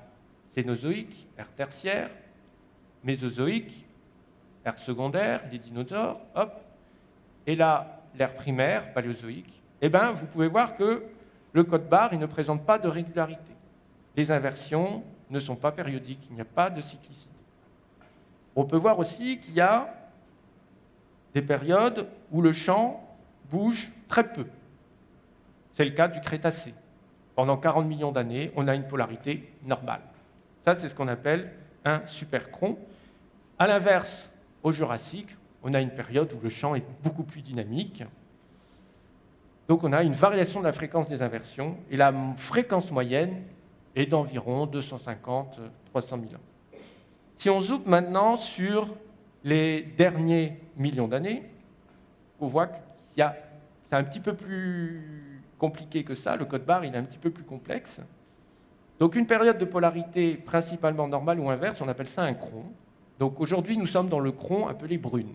Cénozoïque, ère tertiaire, Mésozoïque, ère secondaire, les dinosaures, hop, et là, l'ère primaire, Paléozoïque, eh bien, vous pouvez voir que le code-barre, il ne présente pas de régularité. Les inversions ne sont pas périodiques, il n'y a pas de cyclicité. On peut voir aussi qu'il y a des périodes où le champ bouge très peu. C'est le cas du Crétacé. Pendant 40 millions d'années, on a une polarité normale. Ça, c'est ce qu'on appelle un superchron. À l'inverse, au Jurassique, on a une période où le champ est beaucoup plus dynamique. Donc on a une variation de la fréquence des inversions, et la fréquence moyenne est d'environ 250-300 000 ans. Si on zoome maintenant sur les derniers millions d'années, on voit que c'est un petit peu plus compliqué que ça. Le code-barre, il est un petit peu plus complexe. Donc une période de polarité principalement normale ou inverse, on appelle ça un chron. Donc aujourd'hui, nous sommes dans le chron appelé brune.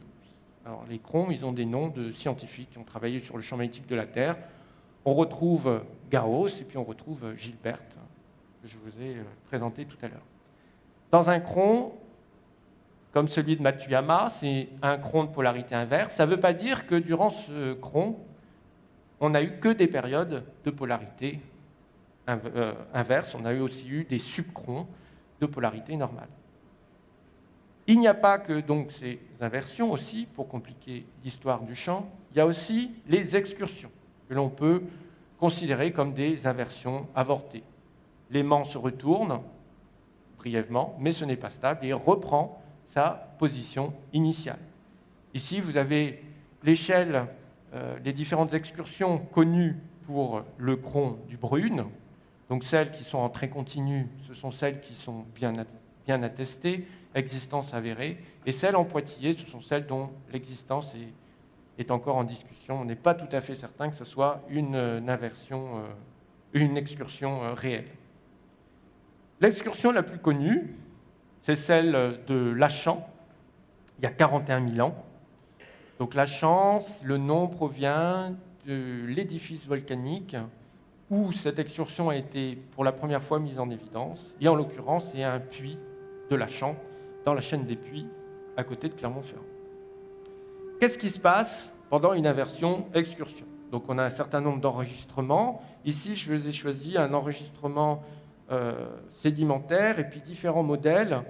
Alors les chrons, ils ont des noms de scientifiques qui ont travaillé sur le champ magnétique de la Terre. On retrouve Gauss et puis on retrouve Gilbert, que je vous ai présenté tout à l'heure. Dans un chron, comme celui de Matsuyama, c'est un chron de polarité inverse. Ça ne veut pas dire que durant ce chron, on n'a eu que des périodes de polarité inverse. On a aussi eu des subchrons de polarité normale. Il n'y a pas que donc ces inversions aussi, pour compliquer l'histoire du champ, il y a aussi les excursions, que l'on peut considérer comme des inversions avortées. L'aimant se retourne brièvement, mais ce n'est pas stable, et reprend sa position initiale. Ici, vous avez l'échelle, les différentes excursions connues pour le chron du Brune. Donc celles qui sont en trait continu, ce sont celles qui sont bien attestées, existence avérée, et celles en pointillé, ce sont celles dont l'existence est encore en discussion. On n'est pas tout à fait certain que ce soit une inversion, une excursion réelle. L'excursion la plus connue, c'est celle de Lachan, il y a 41 000 ans. Donc Lachan, le nom provient de l'édifice volcanique où cette excursion a été pour la première fois mise en évidence. Et en l'occurrence, c'est un puits de Lachan, dans la chaîne des puits, à côté de Clermont-Ferrand. Qu'est-ce qui se passe pendant une inversion-excursion? Donc on a un certain nombre d'enregistrements. Ici, je vous ai choisi un enregistrement sédimentaire et puis différents modèles.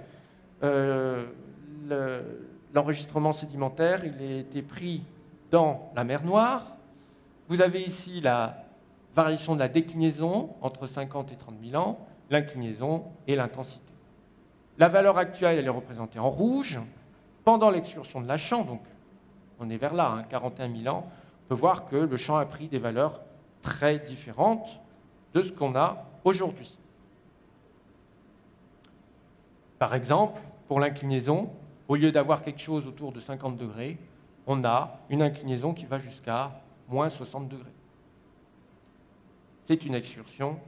L'enregistrement sédimentaire, il a été pris dans la mer Noire. Vous avez ici la variation de la déclinaison entre 50 et 30 000 ans, l'inclinaison et l'intensité. La valeur actuelle, elle est représentée en rouge. Pendant l'excursion de Lachan, donc on est vers là, 41 000 ans, on peut voir que le champ a pris des valeurs très différentes de ce qu'on a aujourd'hui. Par exemple, pour l'inclinaison, au lieu d'avoir quelque chose autour de 50 degrés, on a une inclinaison qui va jusqu'à moins 60 degrés. C'est une excursion,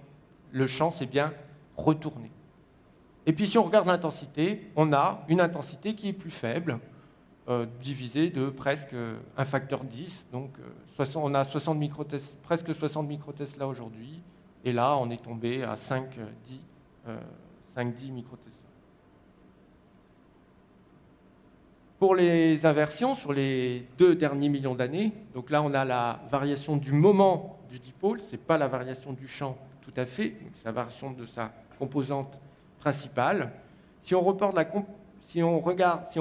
le champ s'est bien retourné. Et puis si on regarde l'intensité, on a une intensité qui est plus faible, divisée de presque un facteur 10, donc on a presque 60 microtesla aujourd'hui, et là on est tombé à 5-10 microtesla. Pour les inversions, sur les 2 derniers millions d'années, donc là on a la variation du moment du dipôle, ce n'est pas la variation du champ tout à fait, c'est la variation de sa composante principale. Si on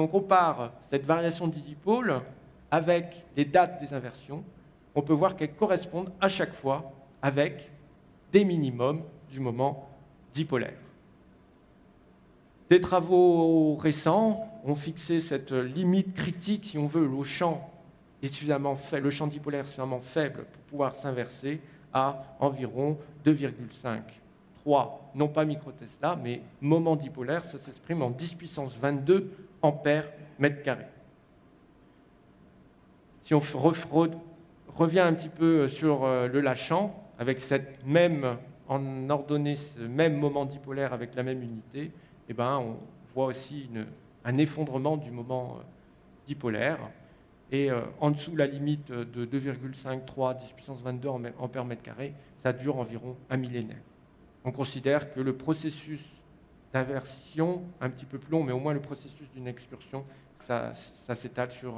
compare cette variation du dipôle avec les dates des inversions, on peut voir qu'elles correspondent à chaque fois avec des minimums du moment dipolaire. Des travaux récents ont fixé cette limite critique, si on veut, le champ dipolaire est suffisamment faible pour pouvoir s'inverser à environ 2,5, 3, non pas microtesla, mais moment dipolaire, ça s'exprime en 10 puissance 22 ampères mètre carré. Si on revient un petit peu sur le Lachan, avec en ordonnée ce même moment dipolaire avec la même unité, eh ben, on voit aussi un effondrement du moment dipolaire. Et en dessous la limite de 2,53 10 puissance 22 ampères mètre carré, ça dure environ un millénaire. On considère que le processus d'inversion, un petit peu plus long, mais au moins le processus d'une excursion, ça s'étale sur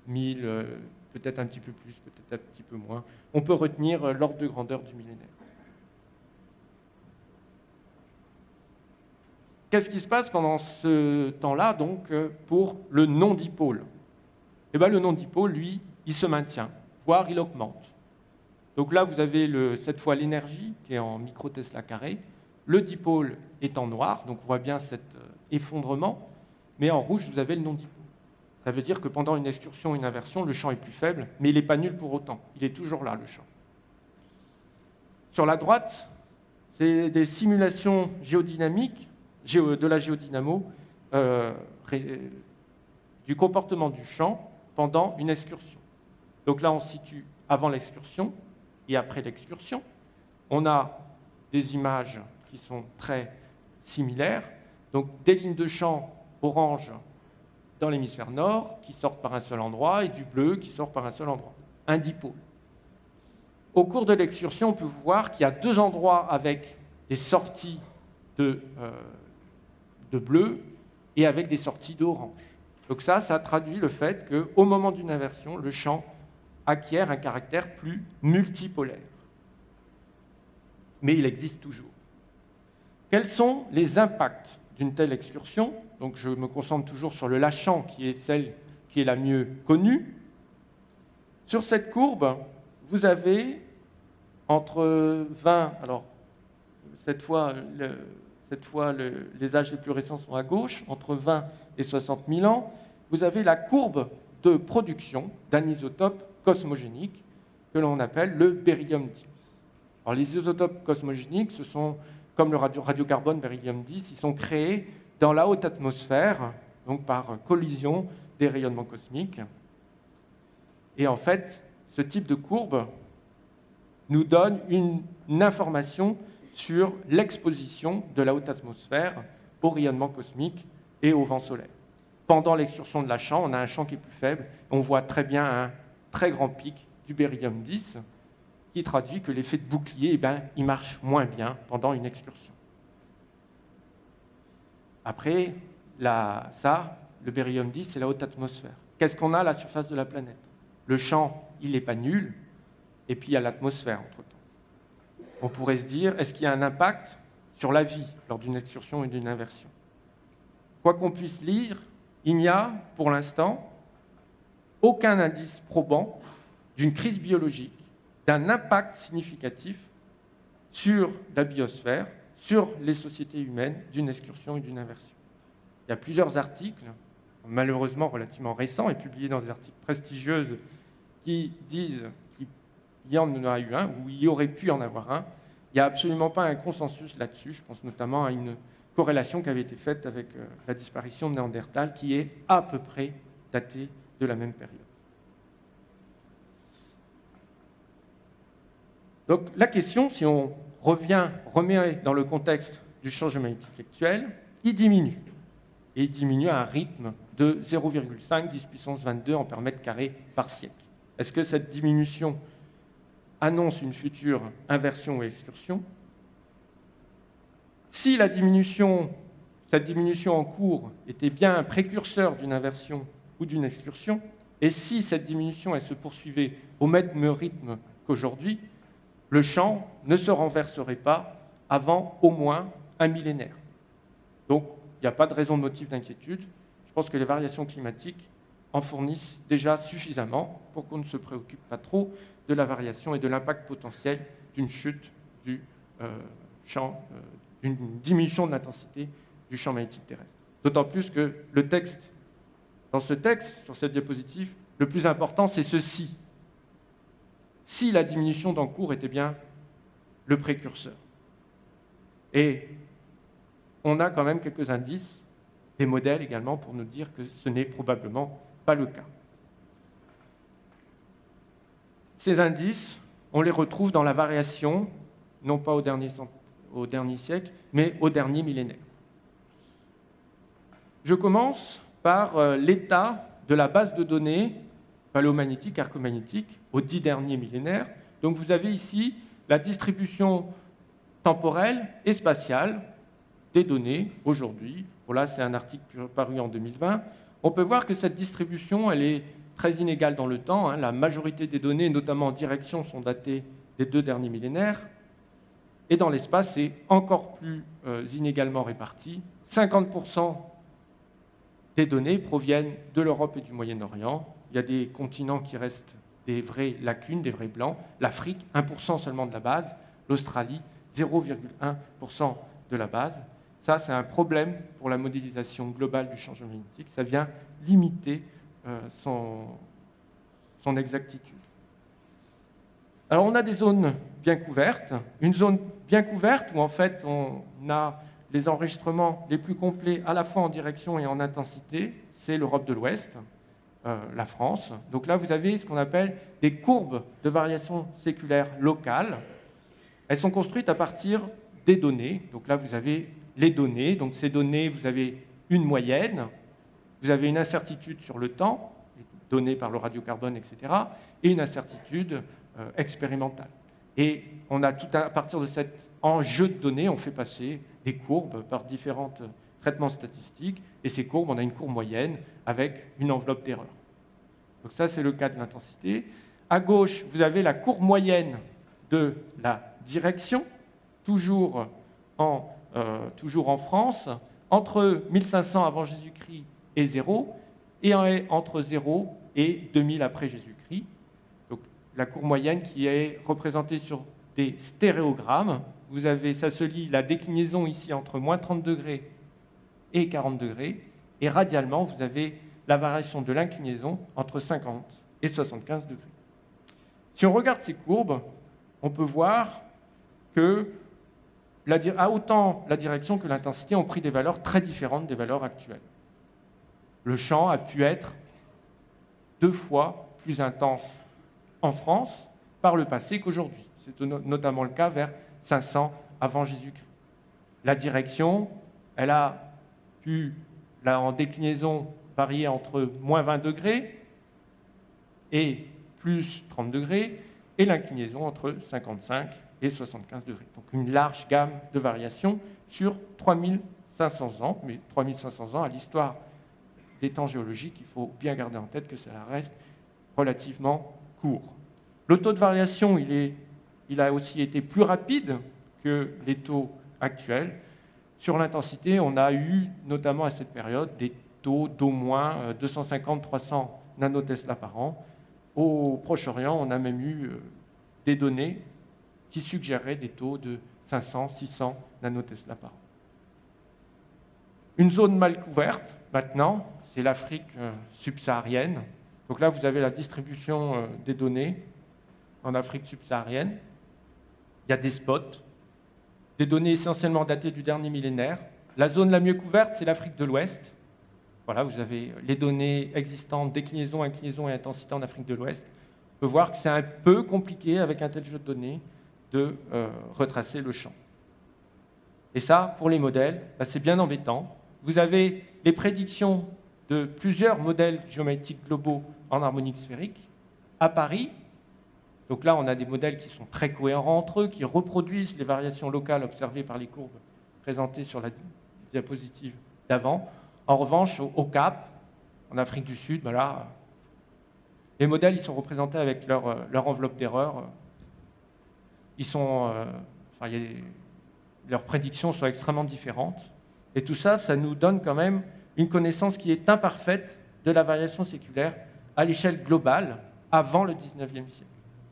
1000, peut-être un petit peu plus, peut-être un petit peu moins. On peut retenir l'ordre de grandeur du millénaire. Qu'est-ce qui se passe pendant ce temps-là, donc, pour le non-dipôle ? Eh bien, le non-dipôle, lui, il se maintient, voire il augmente. Donc là, vous avez cette fois l'énergie, qui est en microtesla carré. Le dipôle est en noir, donc on voit bien cet effondrement, mais en rouge, vous avez le non-dipôle. Ça veut dire que pendant une excursion, une inversion, le champ est plus faible, mais il n'est pas nul pour autant. Il est toujours là, le champ. Sur la droite, c'est des simulations géodynamiques, de la géodynamo, du comportement du champ pendant une excursion. Donc là, on se situe avant l'excursion et après l'excursion. On a des images qui sont très similaires. Donc des lignes de champ orange dans l'hémisphère nord qui sortent par un seul endroit et du bleu qui sort par un seul endroit. Un dipôle. Au cours de l'excursion, on peut voir qu'il y a deux endroits avec des sorties de bleu et avec des sorties d'orange. Donc ça traduit le fait qu'au moment d'une inversion, le champ acquiert un caractère plus multipolaire. Mais il existe toujours. Quels sont les impacts d'une telle excursion ? Donc je me concentre toujours sur le Lachan, qui est celle qui est la mieux connue. Sur cette courbe, vous avez entre 20... Alors, cette fois, les âges les plus récents sont à gauche, entre 20 et 60 000 ans. Vous avez la courbe de production d'un isotope cosmogénique que l'on appelle le béryllium-10. Alors, les isotopes cosmogéniques, ce sont, comme le radiocarbone béryllium-10, ils sont créés dans la haute atmosphère, donc par collision des rayonnements cosmiques. Et en fait, ce type de courbe nous donne une information sur l'exposition de la haute atmosphère aux rayonnements cosmiques et au vent solaire. Pendant l'excursion de la champ, on a un champ qui est plus faible, on voit très bien un très grand pic du béryllium-10 qui traduit que l'effet de bouclier, il marche moins bien pendant une excursion. Après, le béryllium-10, c'est la haute atmosphère. Qu'est-ce qu'on a à la surface de la planète ? Le champ, il n'est pas nul, et puis il y a l'atmosphère entre-temps. On pourrait se dire, est-ce qu'il y a un impact sur la vie lors d'une excursion et d'une inversion ? Quoi qu'on puisse lire, il n'y a, pour l'instant, aucun indice probant d'une crise biologique, d'un impact significatif sur la biosphère, sur les sociétés humaines, d'une excursion et d'une inversion. Il y a plusieurs articles, malheureusement relativement récents, et publiés dans des articles prestigieux, qui disent qu'il y en a eu un, ou il y aurait pu en avoir un. Il n'y a absolument pas un consensus là-dessus. Je pense notamment à une corrélation qui avait été faite avec la disparition de Néandertal, qui est à peu près datée de la même période. Donc la question, si on remet dans le contexte du champ géomagnétique actuel, il diminue. Et il diminue à un rythme de 0,5 10 puissance 22 ampères mètre carré par siècle. Est-ce que cette diminution annonce une future inversion ou excursion ? Si cette diminution en cours était bien un précurseur d'une inversion ou d'une excursion, et si cette diminution elle se poursuivait au même rythme qu'aujourd'hui, le champ ne se renverserait pas avant au moins un millénaire. Donc, il n'y a pas de raison de motif d'inquiétude. Je pense que les variations climatiques en fournissent déjà suffisamment pour qu'on ne se préoccupe pas trop de la variation et de l'impact potentiel d'une chute du d'une diminution de l'intensité du champ magnétique terrestre. D'autant plus que dans ce texte, sur cette diapositive, le plus important, c'est ceci. Si la diminution d'Ancourt était bien le précurseur. Et on a quand même quelques indices, des modèles également, pour nous dire que ce n'est probablement pas le cas. Ces indices, on les retrouve dans la variation, non pas au dernier siècle, mais au dernier millénaire. Je commence par l'état de la base de données paléomagnétique, arcomagnétique, aux 10 derniers millénaires. Donc vous avez ici la distribution temporelle et spatiale des données aujourd'hui. Bon, là, c'est un article paru en 2020. On peut voir que cette distribution, elle est très inégale dans le temps. La majorité des données, notamment en direction, sont datées des 2 derniers millénaires. Et dans l'espace, c'est encore plus inégalement réparti. 50% des données proviennent de l'Europe et du Moyen-Orient. Il y a des continents qui restent des vraies lacunes, des vrais blancs. L'Afrique, 1% seulement de la base. L'Australie, 0,1% de la base. Ça, c'est un problème pour la modélisation globale du changement magnétique. Ça vient limiter son exactitude. Alors, on a des zones bien couvertes. Une zone bien couverte où, en fait, on a les enregistrements les plus complets à la fois en direction et en intensité, c'est l'Europe de l'Ouest, la France. Donc là, vous avez ce qu'on appelle des courbes de variation séculaire locale. Elles sont construites à partir des données. Donc là, vous avez les données. Donc ces données, vous avez une moyenne, vous avez une incertitude sur le temps, donnée par le radiocarbone, etc., et une incertitude expérimentale. Et on a à partir de cet enjeu de données, on fait passer des courbes par différents traitements statistiques, et ces courbes, on a une courbe moyenne avec une enveloppe d'erreur. Donc ça, c'est le cas de l'intensité. À gauche, vous avez la courbe moyenne de la direction, toujours en France, entre 1500 avant Jésus-Christ et 0, et entre 0 et 2000 après Jésus-Christ. Donc la courbe moyenne qui est représentée sur des stéréogrammes. Vous avez, ça se lit, la déclinaison ici entre moins 30 degrés et 40 degrés, et radialement, vous avez la variation de l'inclinaison entre 50 et 75 degrés. Si on regarde ces courbes, on peut voir que autant la direction que l'intensité ont pris des valeurs très différentes des valeurs actuelles. Le champ a pu être 2 fois plus intense en France par le passé qu'aujourd'hui. C'est notamment le cas vers 500 avant Jésus-Christ. La direction, elle a pu, en déclinaison, varier entre moins 20 degrés et plus 30 degrés, et l'inclinaison entre 55 et 75 degrés. Donc une large gamme de variations sur 3500 ans, mais 3500 ans à l'histoire des temps géologiques, il faut bien garder en tête que ça reste relativement court. Le taux de variation, il a aussi été plus rapide que les taux actuels. Sur l'intensité, on a eu, notamment à cette période, des taux d'au moins 250-300 nanotesla par an. Au Proche-Orient, on a même eu des données qui suggéraient des taux de 500-600 nanotesla par an. Une zone mal couverte, maintenant, c'est l'Afrique subsaharienne. Donc là, vous avez la distribution des données en Afrique subsaharienne. Il y a des spots, des données essentiellement datées du dernier millénaire. La zone la mieux couverte, c'est l'Afrique de l'Ouest. Voilà, vous avez les données existantes, déclinaison, inclinaison et intensité en Afrique de l'Ouest. On peut voir que c'est un peu compliqué avec un tel jeu de données de retracer le champ. Et ça, pour les modèles, c'est bien embêtant. Vous avez les prédictions de plusieurs modèles géomagnétiques globaux en harmonique sphérique à Paris. Donc là, on a des modèles qui sont très cohérents entre eux, qui reproduisent les variations locales observées par les courbes présentées sur la diapositive d'avant. En revanche, au Cap, en Afrique du Sud, là, les modèles ils sont représentés avec leur enveloppe d'erreur. Leurs prédictions sont extrêmement différentes. Et tout ça, ça nous donne quand même une connaissance qui est imparfaite de la variation séculaire à l'échelle globale avant le 19e siècle.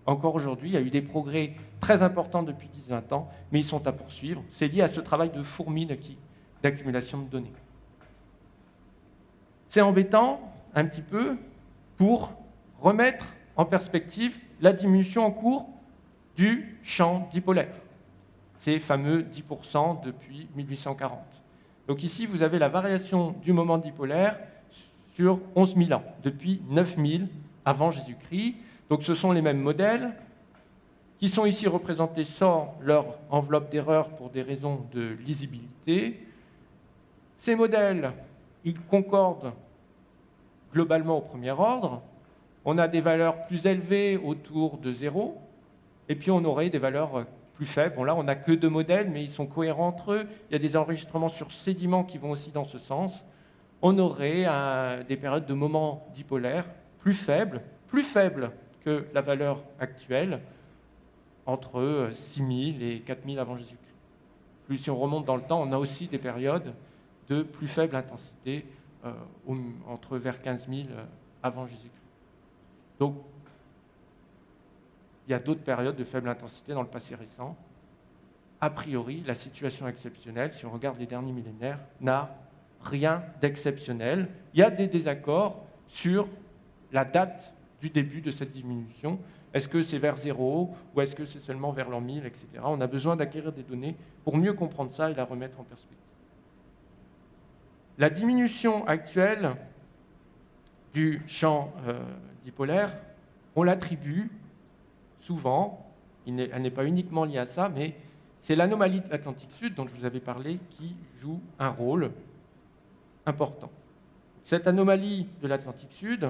encore aujourd'hui. Il y a eu des progrès très importants depuis 10-20 ans, mais ils sont à poursuivre. C'est lié à ce travail de fourmi d'accumulation de données. C'est embêtant, un petit peu, pour remettre en perspective la diminution en cours du champ dipolaire. Ces fameux 10% depuis 1840. Donc ici, vous avez la variation du moment dipolaire sur 11 000 ans, depuis 9 000 avant Jésus-Christ. Donc ce sont les mêmes modèles qui sont ici représentés sans leur enveloppe d'erreur pour des raisons de lisibilité. Ces modèles, ils concordent globalement au premier ordre. On a des valeurs plus élevées autour de 0, et puis on aurait des valeurs plus faibles. Bon, là, on n'a que 2 modèles, mais ils sont cohérents entre eux. Il y a des enregistrements sur sédiments qui vont aussi dans ce sens. On aurait des périodes de moments dipolaires plus faibles que la valeur actuelle, entre 6000 et 4000 avant Jésus-Christ. Plus si on remonte dans le temps, on a aussi des périodes de plus faible intensité, entre vers 15 000 avant Jésus-Christ. Donc, il y a d'autres périodes de faible intensité dans le passé récent. A priori, la situation exceptionnelle, si on regarde les derniers millénaires, n'a rien d'exceptionnel. Il y a des désaccords sur la date du début de cette diminution. Est-ce que c'est vers 0 ou est-ce que c'est seulement vers l'an 1000, etc. On a besoin d'acquérir des données pour mieux comprendre ça et la remettre en perspective. La diminution actuelle du champ dipolaire, on l'attribue souvent, elle n'est pas uniquement liée à ça, mais c'est l'anomalie de l'Atlantique Sud dont je vous avais parlé qui joue un rôle important. Cette anomalie de l'Atlantique Sud,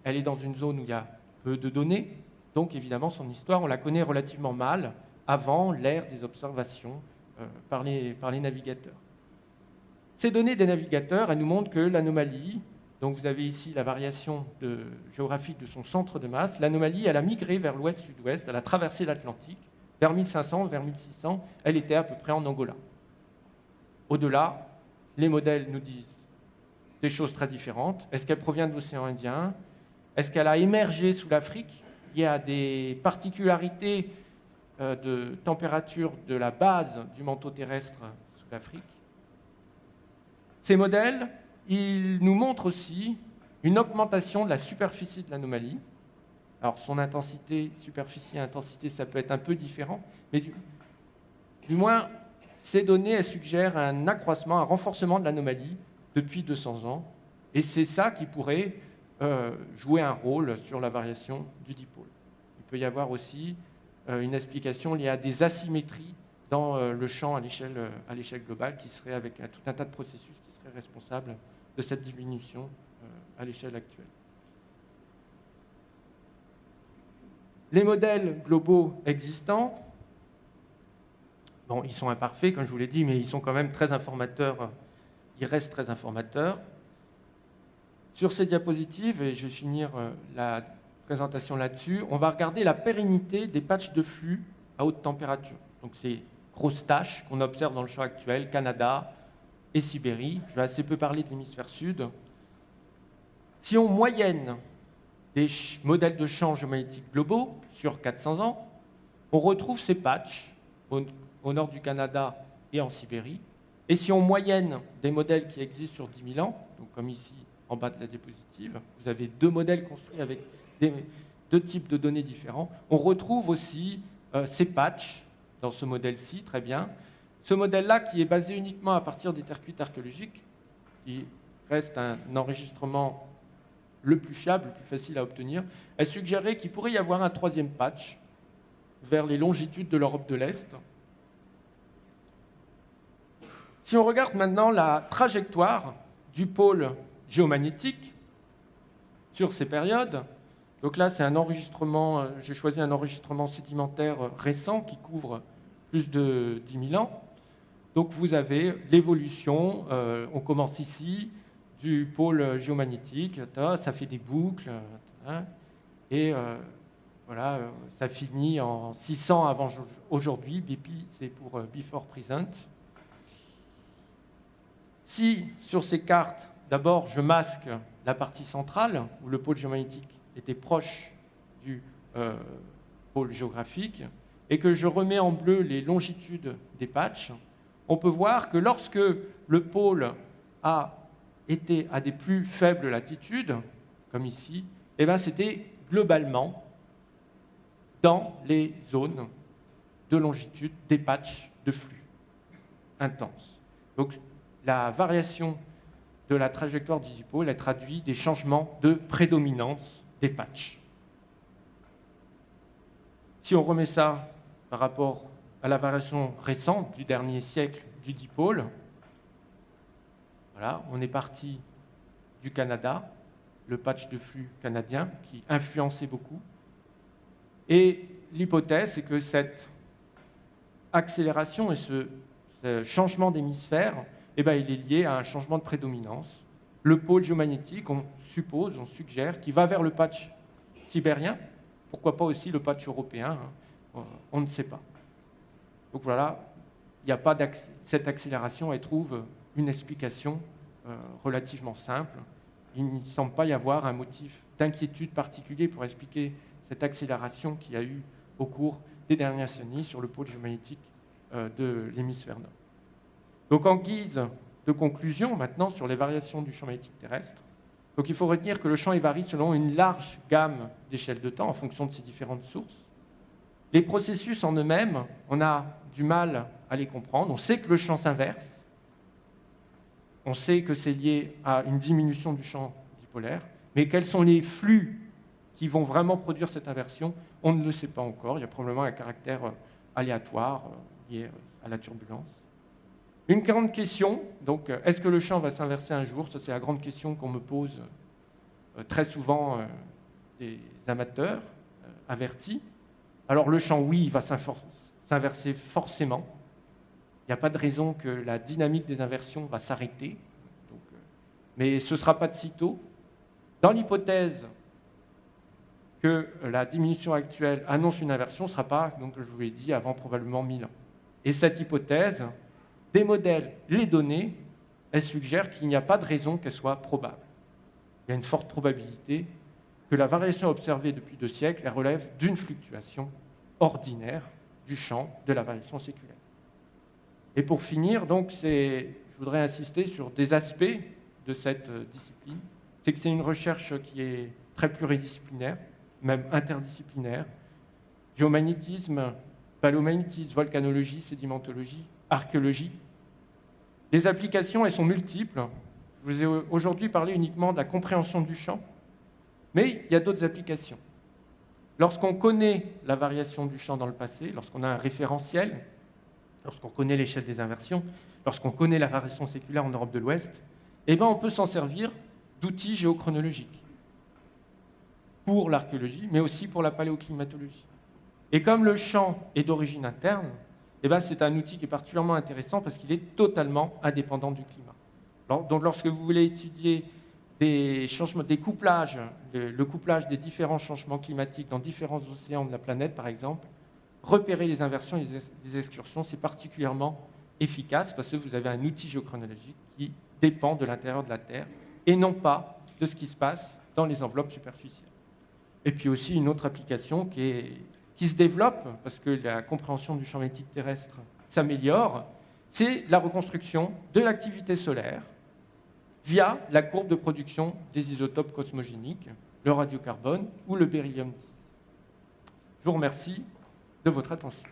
elle est dans une zone où il y a peu de données, donc évidemment son histoire, on la connaît relativement mal avant l'ère des observations par les navigateurs. Ces données des navigateurs, elles nous montrent que l'anomalie, donc vous avez ici la variation géographique de son centre de masse, l'anomalie, elle a migré vers l'ouest-sud-ouest, elle a traversé l'Atlantique, vers 1500, vers 1600, elle était à peu près en Angola. Au-delà, les modèles nous disent des choses très différentes. Est-ce qu'elle provient de l'océan Indien? Est-ce qu'elle a émergé sous l'Afrique? Il y a des particularités de température de la base du manteau terrestre sous l'Afrique. Ces modèles, ils nous montrent aussi une augmentation de la superficie de l'anomalie. Alors son intensité, superficie et intensité, ça peut être un peu différent, mais du moins, ces données, elles suggèrent un accroissement, un renforcement de l'anomalie depuis 200 ans, et c'est ça qui pourrait jouer un rôle sur la variation du dipôle. Il peut y avoir aussi une explication liée à des asymétries dans le champ à l'échelle globale, qui serait avec tout un tas de processus qui seraient responsables de cette diminution à l'échelle actuelle. Les modèles globaux existants, bon, ils sont imparfaits, comme je vous l'ai dit, mais ils sont quand même très informateurs, ils restent très informateurs. Sur ces diapositives, et je vais finir la présentation là-dessus, on va regarder la pérennité des patchs de flux à haute température. Donc ces grosses taches qu'on observe dans le champ actuel, Canada et Sibérie. Je vais assez peu parler de l'hémisphère sud. Si on moyenne des modèles de champs géomagnétiques globaux sur 400 ans, on retrouve ces patchs au nord du Canada et en Sibérie. Et si on moyenne des modèles qui existent sur 10 000 ans, donc comme ici en bas de la diapositive, vous avez 2 modèles construits avec 2 types de données différents, on retrouve aussi ces patchs dans ce modèle-ci, très bien. Ce modèle-là, qui est basé uniquement à partir des terres cuites archéologiques, qui reste un enregistrement le plus fiable, le plus facile à obtenir, elle suggérait qu'il pourrait y avoir un 3e patch vers les longitudes de l'Europe de l'Est. Si on regarde maintenant la trajectoire du pôle géomagnétique sur ces périodes, donc là c'est un enregistrement, j'ai choisi un enregistrement sédimentaire récent qui couvre plus de 10 000 ans. Donc vous avez l'évolution, on commence ici, du pôle géomagnétique, ça fait des boucles, et voilà, ça finit en 600 avant aujourd'hui, BP c'est pour Before Present. Si sur ces cartes, d'abord je masque la partie centrale, où le pôle géomagnétique était proche du pôle géographique et que je remets en bleu les longitudes des patchs, on peut voir que lorsque le pôle a été à des plus faibles latitudes, comme ici, eh bien, c'était globalement dans les zones de longitude des patchs de flux intenses. Donc la variation de la trajectoire du dipôle, elle traduit des changements de prédominance des patchs. Si on remet ça par rapport à la variation récente du dernier siècle du dipôle, voilà, on est parti du Canada, le patch de flux canadien qui influençait beaucoup. Et l'hypothèse, c'est que cette accélération et ce changement d'hémisphère, eh ben, il est lié à un changement de prédominance. Le pôle géomagnétique, on suppose, on suggère, qu'il va vers le patch sibérien, pourquoi pas aussi le patch européen, hein, on ne sait pas. Donc voilà, il n'y a pas cette accélération, elle trouve une explication relativement simple. Il ne semble pas y avoir un motif d'inquiétude particulier pour expliquer cette accélération qu'il y a eu au cours des dernières décennies sur le pôle géomagnétique de l'hémisphère nord. Donc en guise de conclusion maintenant sur les variations du champ magnétique terrestre, donc il faut retenir que le champ varie selon une large gamme d'échelles de temps en fonction de ses différentes sources. Les processus en eux-mêmes, on a du mal à les comprendre. On sait que le champ s'inverse. On sait que c'est lié à une diminution du champ dipolaire. Mais quels sont les flux qui vont vraiment produire cette inversion? On ne le sait pas encore. Il y a probablement un caractère aléatoire lié à la turbulence. Une grande question, donc, est-ce que le champ va s'inverser un jour? Ça, c'est la grande question qu'on me pose très souvent des amateurs avertis. Alors le champ, oui, il va s'inverser forcément. Il n'y a pas de raison que la dynamique des inversions va s'arrêter. Mais ce ne sera pas de sitôt. Dans l'hypothèse que la diminution actuelle annonce une inversion, ce ne sera pas, donc, je vous l'ai dit, avant probablement 1000 ans. Et cette hypothèse, des modèles, les données, elles suggèrent qu'il n'y a pas de raison qu'elle soit probable. Il y a une forte probabilité que la variation observée depuis 2 siècles elle relève d'une fluctuation ordinaire du champ de la variation séculaire. Et pour finir, donc, je voudrais insister sur des aspects de cette discipline. C'est que c'est une recherche qui est très pluridisciplinaire, même interdisciplinaire. Géomagnétisme, paléomagnétisme, volcanologie, sédimentologie, archéologie. Les applications, elles sont multiples. Je vous ai aujourd'hui parlé uniquement de la compréhension du champ, mais il y a d'autres applications. Lorsqu'on connaît la variation du champ dans le passé, lorsqu'on a un référentiel, lorsqu'on connaît l'échelle des inversions, lorsqu'on connaît la variation séculaire en Europe de l'Ouest, eh ben on peut s'en servir d'outils géochronologiques pour l'archéologie, mais aussi pour la paléoclimatologie. Et comme le champ est d'origine interne, eh ben c'est un outil qui est particulièrement intéressant parce qu'il est totalement indépendant du climat. Donc lorsque vous voulez étudier des changements, des couplages, le couplage des différents changements climatiques dans différents océans de la planète, par exemple, repérer les inversions et les excursions, c'est particulièrement efficace parce que vous avez un outil géochronologique qui dépend de l'intérieur de la Terre et non pas de ce qui se passe dans les enveloppes superficielles. Et puis aussi une autre application qui se développe parce que la compréhension du champ magnétique terrestre s'améliore, c'est la reconstruction de l'activité solaire via la courbe de production des isotopes cosmogéniques, le radiocarbone ou le beryllium-10. Je vous remercie de votre attention.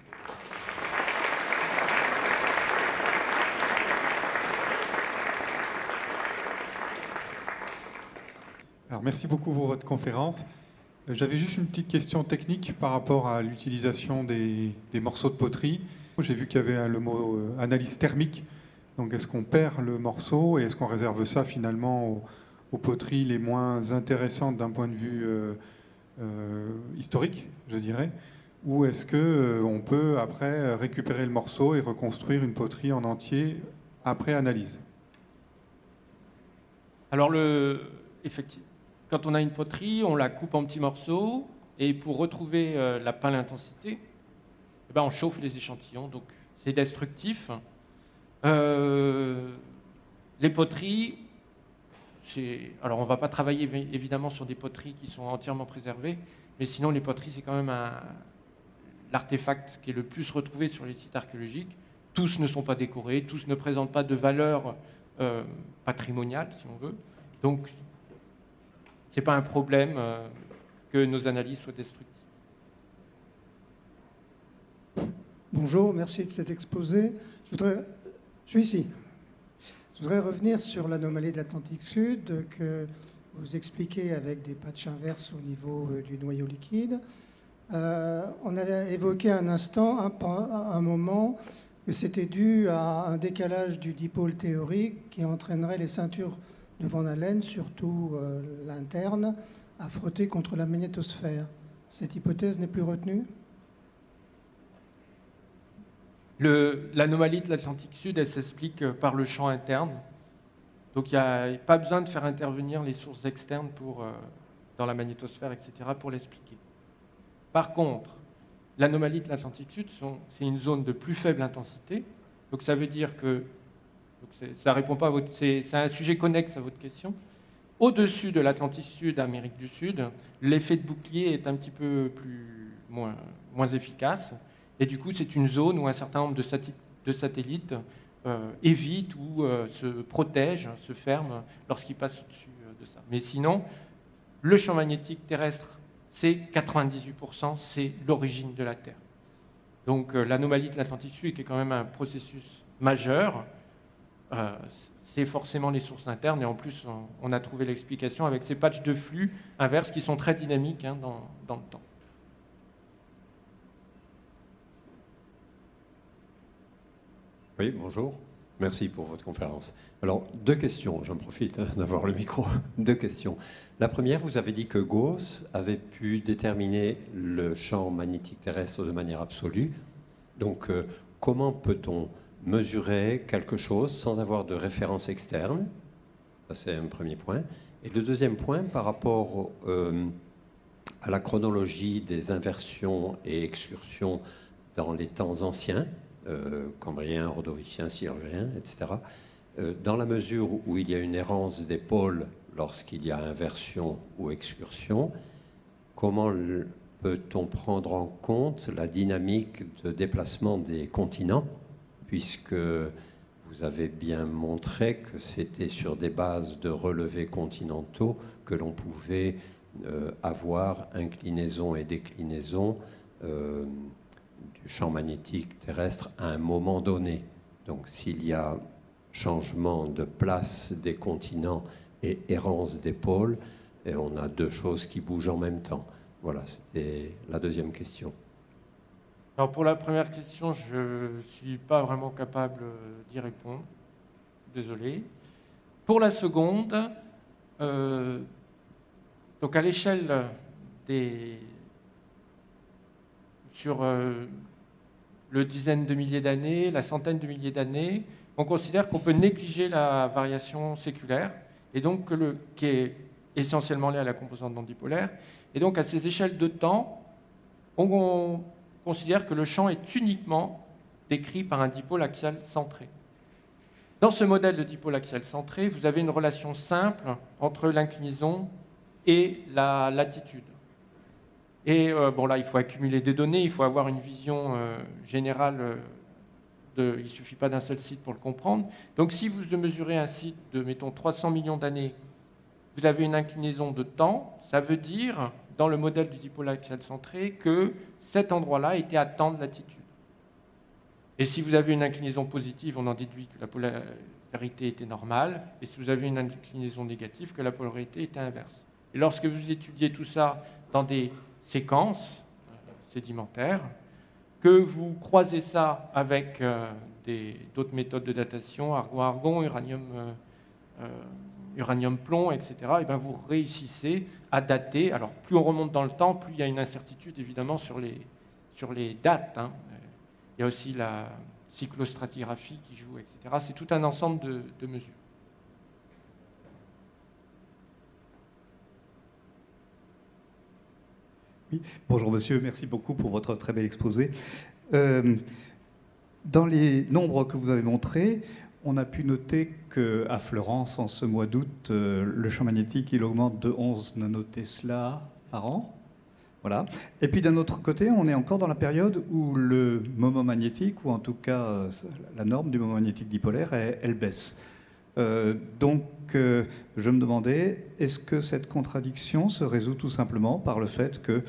Alors, merci beaucoup pour votre conférence. J'avais juste une petite question technique par rapport à l'utilisation des morceaux de poterie. J'ai vu qu'il y avait le mot analyse thermique. Donc, est-ce qu'on perd le morceau et est-ce qu'on réserve ça finalement aux poteries les moins intéressantes d'un point de vue historique, je dirais? Ou est-ce qu'on peut après récupérer le morceau et reconstruire une poterie en entier après analyse? Alors, effectivement, quand on a une poterie, on la coupe en petits morceaux et pour retrouver la pâle intensité, eh ben, on chauffe les échantillons. Donc, c'est destructif. Les poteries Alors on ne va pas travailler évidemment sur des poteries qui sont entièrement préservées, mais sinon les poteries c'est quand même l'artefact qui est le plus retrouvé sur les sites archéologiques. Tous ne sont pas décorés, tous ne présentent pas de valeur patrimoniale si on veut. Donc ce n'est pas un problème que nos analyses soient destructives. Bonjour, merci de cet exposé. Je suis ici. Je voudrais revenir sur l'anomalie de l'Atlantique Sud que vous expliquez avec des patchs inverses au niveau du noyau liquide. On avait évoqué un instant, un moment, que c'était dû à un décalage du dipôle théorique qui entraînerait les ceintures de Van Allen, surtout l'interne, à frotter contre la magnétosphère. Cette hypothèse n'est plus retenue ? L'anomalie de l'Atlantique Sud, elle s'explique par le champ interne. Donc il n'y a pas besoin de faire intervenir les sources externes dans la magnétosphère, etc., pour l'expliquer. Par contre, l'anomalie de l'Atlantique Sud, c'est une zone de plus faible intensité. Donc ça veut dire que ça répond pas à votre. C'est un sujet connexe à votre question. Au-dessus de l'Atlantique Sud, Amérique du Sud, l'effet de bouclier est un petit peu moins efficace. Et du coup, c'est une zone où un certain nombre de satellites évitent ou se protègent, se ferment lorsqu'ils passent au-dessus de ça. Mais sinon, le champ magnétique terrestre, c'est 98%, c'est l'origine de la Terre. Donc l'anomalie de l'Atlantique Sud, qui est quand même un processus majeur, c'est forcément les sources internes. Et en plus, on a trouvé l'explication avec ces patchs de flux inverses qui sont très dynamiques dans le temps. Oui, bonjour. Merci pour votre conférence. Alors, 2 questions. J'en profite d'avoir le micro. 2 questions. La première, vous avez dit que Gauss avait pu déterminer le champ magnétique terrestre de manière absolue. Donc, comment peut-on mesurer quelque chose sans avoir de référence externe? Ça, c'est un premier point. Et le deuxième point, par rapport à la chronologie des inversions et excursions dans les temps anciens, cambrien, rodovicien, silurien, etc. Dans la mesure où il y a une errance des pôles lorsqu'il y a inversion ou excursion, comment peut-on prendre en compte la dynamique de déplacement des continents, puisque vous avez bien montré que c'était sur des bases de relevés continentaux que l'on pouvait avoir inclinaison et déclinaison du champ magnétique terrestre à un moment donné. Donc s'il y a changement de place des continents et errance des pôles, et on a 2 choses qui bougent en même temps. Voilà, c'était la deuxième question. Alors pour la première question, je ne suis pas vraiment capable d'y répondre. Désolé. Pour la seconde, donc à l'échelle sur le dizaine de milliers d'années, la centaine de milliers d'années, on considère qu'on peut négliger la variation séculaire, et donc qui est essentiellement liée à la composante non dipolaire. Et donc à ces échelles de temps, on considère que le champ est uniquement décrit par un dipôle axial centré. Dans ce modèle de dipôle axial centré, vous avez une relation simple entre l'inclinaison et la latitude. Et bon, là, il faut accumuler des données, il faut avoir une vision générale. Il ne suffit pas d'un seul site pour le comprendre. Donc si vous mesurez un site de, mettons, 300 millions d'années, vous avez une inclinaison de temps, ça veut dire, dans le modèle du dipôle axial centré, que cet endroit-là était à tant de latitude. Et si vous avez une inclinaison positive, on en déduit que la polarité était normale, et si vous avez une inclinaison négative, que la polarité était inverse. Et lorsque vous étudiez tout ça dans des séquences sédimentaires, que vous croisez ça avec d'autres méthodes de datation, argon-argon, uranium-plomb, etc., et bien vous réussissez à dater. Alors plus on remonte dans le temps, plus il y a une incertitude évidemment sur les dates. Il y a aussi la cyclostratigraphie qui joue, etc. C'est tout un ensemble de mesures. Oui. Bonjour monsieur, merci beaucoup pour votre très bel exposé. Dans les nombres que vous avez montrés, On a pu noter qu'à Florence, en ce mois d'août, le champ magnétique il augmente de 11 nanotesla par an. Voilà. Et puis d'un autre côté, on est encore dans la période où le moment magnétique, ou en tout cas la norme du moment magnétique dipolaire, elle baisse. Donc je me demandais, est-ce que cette contradiction se résout tout simplement par le fait que,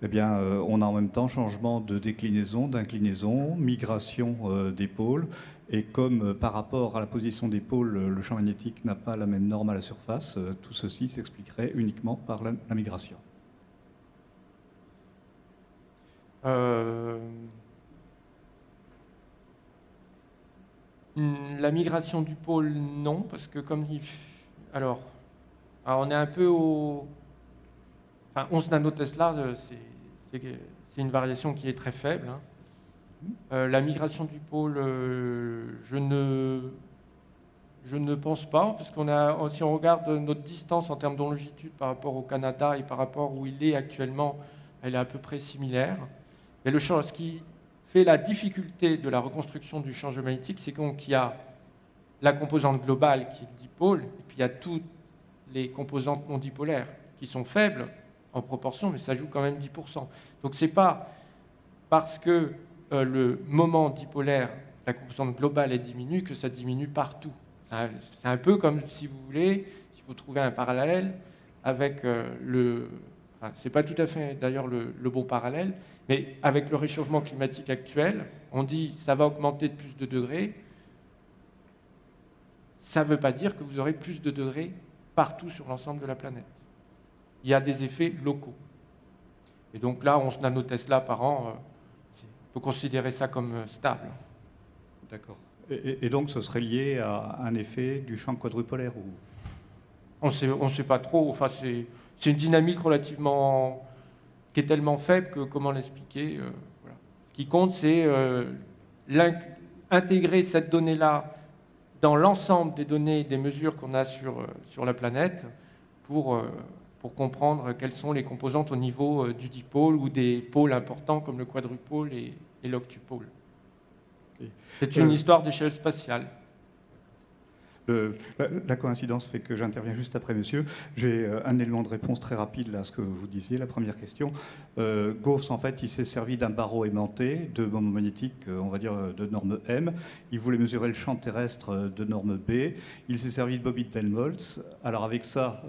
eh bien, on a en même temps changement de déclinaison, d'inclinaison, migration des pôles, et comme par rapport à la position des pôles, le champ magnétique n'a pas la même norme à la surface, tout ceci s'expliquerait uniquement par la migration. La migration du pôle, non, parce que comme il... Alors on est un peu au... Enfin, 11 nanotesla, c'est une variation qui est très faible. Hein. La migration du pôle, je ne pense pas, parce si on regarde notre distance en termes de longitude par rapport au Canada et par rapport où il est actuellement, elle est à peu près similaire. Mais ce qui fait la difficulté de la reconstruction du champ géomagnétique, c'est qu'il y a la composante globale qui est le dipôle, et puis il y a toutes les composantes non dipolaires qui sont faibles en proportion, mais ça joue quand même 10%. Donc ce n'est pas parce que le moment dipolaire, la composante globale est diminue, que ça diminue partout. C'est un peu comme, si vous voulez, si vous trouvez un parallèle avec Enfin, ce n'est pas tout à fait d'ailleurs le bon parallèle, mais avec le réchauffement climatique actuel, on dit ça va augmenter de plus de degrés. Ça ne veut pas dire que vous aurez plus de degrés partout sur l'ensemble de la planète. Il y a des effets locaux. Et donc là, 11 nanotesla par an, il faut considérer ça comme stable. D'accord. Et donc ce serait lié à un effet du champ quadrupolaire ou... On ne sait pas trop. Enfin, c'est une dynamique relativement... qui est tellement faible que comment l'expliquer voilà. Ce qui compte, c'est intégrer cette donnée-là dans l'ensemble des données, des mesures qu'on a sur la planète pour comprendre quelles sont les composantes au niveau du dipôle ou des pôles importants comme le quadrupôle et l'octupôle. Okay. C'est une histoire d'échelle spatiale. La coïncidence fait que j'interviens juste après, monsieur. J'ai un élément de réponse très rapide là, à ce que vous disiez. La première question. Gauss, en fait, il s'est servi d'un barreau aimanté de moment magnétique, on va dire, de norme M. Il voulait mesurer le champ terrestre de norme B. Il s'est servi de bobine d'Helmholtz. Alors, avec ça,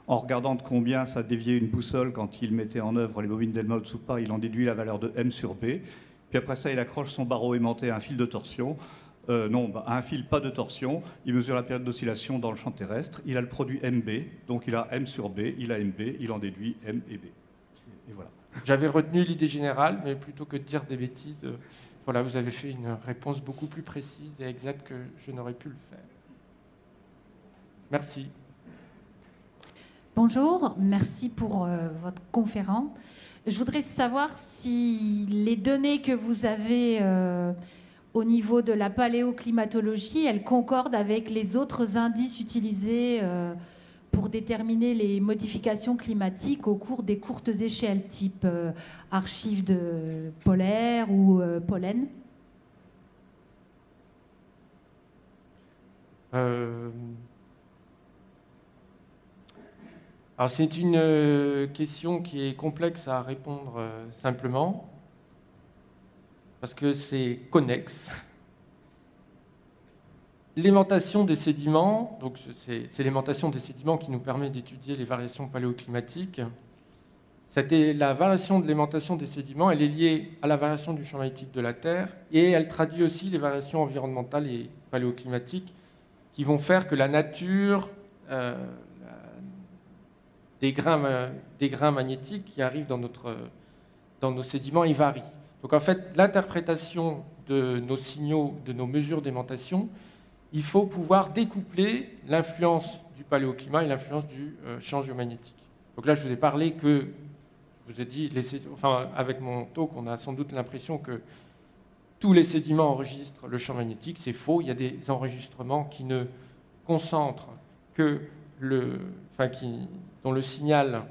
en regardant de combien ça déviait une boussole quand il mettait en œuvre les bobines d'Helmholtz ou pas, il en déduit la valeur de M sur B. Puis après ça, il accroche son barreau aimanté à un fil de torsion. À un fil, pas de torsion. Il mesure la période d'oscillation dans le champ terrestre. Il a le produit MB, donc il a M sur B, il a MB, il en déduit M et B. Et voilà. J'avais retenu l'idée générale, mais plutôt que de dire des bêtises, voilà, vous avez fait une réponse beaucoup plus précise et exacte que je n'aurais pu le faire. Merci. Bonjour, merci pour votre conférence. Je voudrais savoir si les données que vous avez... au niveau de la paléoclimatologie, elle concorde avec les autres indices utilisés pour déterminer les modifications climatiques au cours des courtes échelles, type archives de polaire ou pollen. Alors c'est une question qui est complexe à répondre simplement. Parce que c'est connexe. L'aimantation des sédiments, donc c'est l'aimantation des sédiments qui nous permet d'étudier les variations paléoclimatiques. La variation de l'aimantation des sédiments, elle est liée à la variation du champ magnétique de la Terre et elle traduit aussi les variations environnementales et paléoclimatiques qui vont faire que la nature des grains magnétiques qui arrivent dans nos sédiments, ils varient. Donc en fait, l'interprétation de nos signaux, de nos mesures d'aimantation, il faut pouvoir découpler l'influence du paléoclimat et l'influence du champ géomagnétique. Donc là, je vous ai parlé que, je vous ai dit, avec mon talk, on a sans doute l'impression que tous les sédiments enregistrent le champ magnétique. C'est faux, il y a des enregistrements qui ne concentrent que dont le signal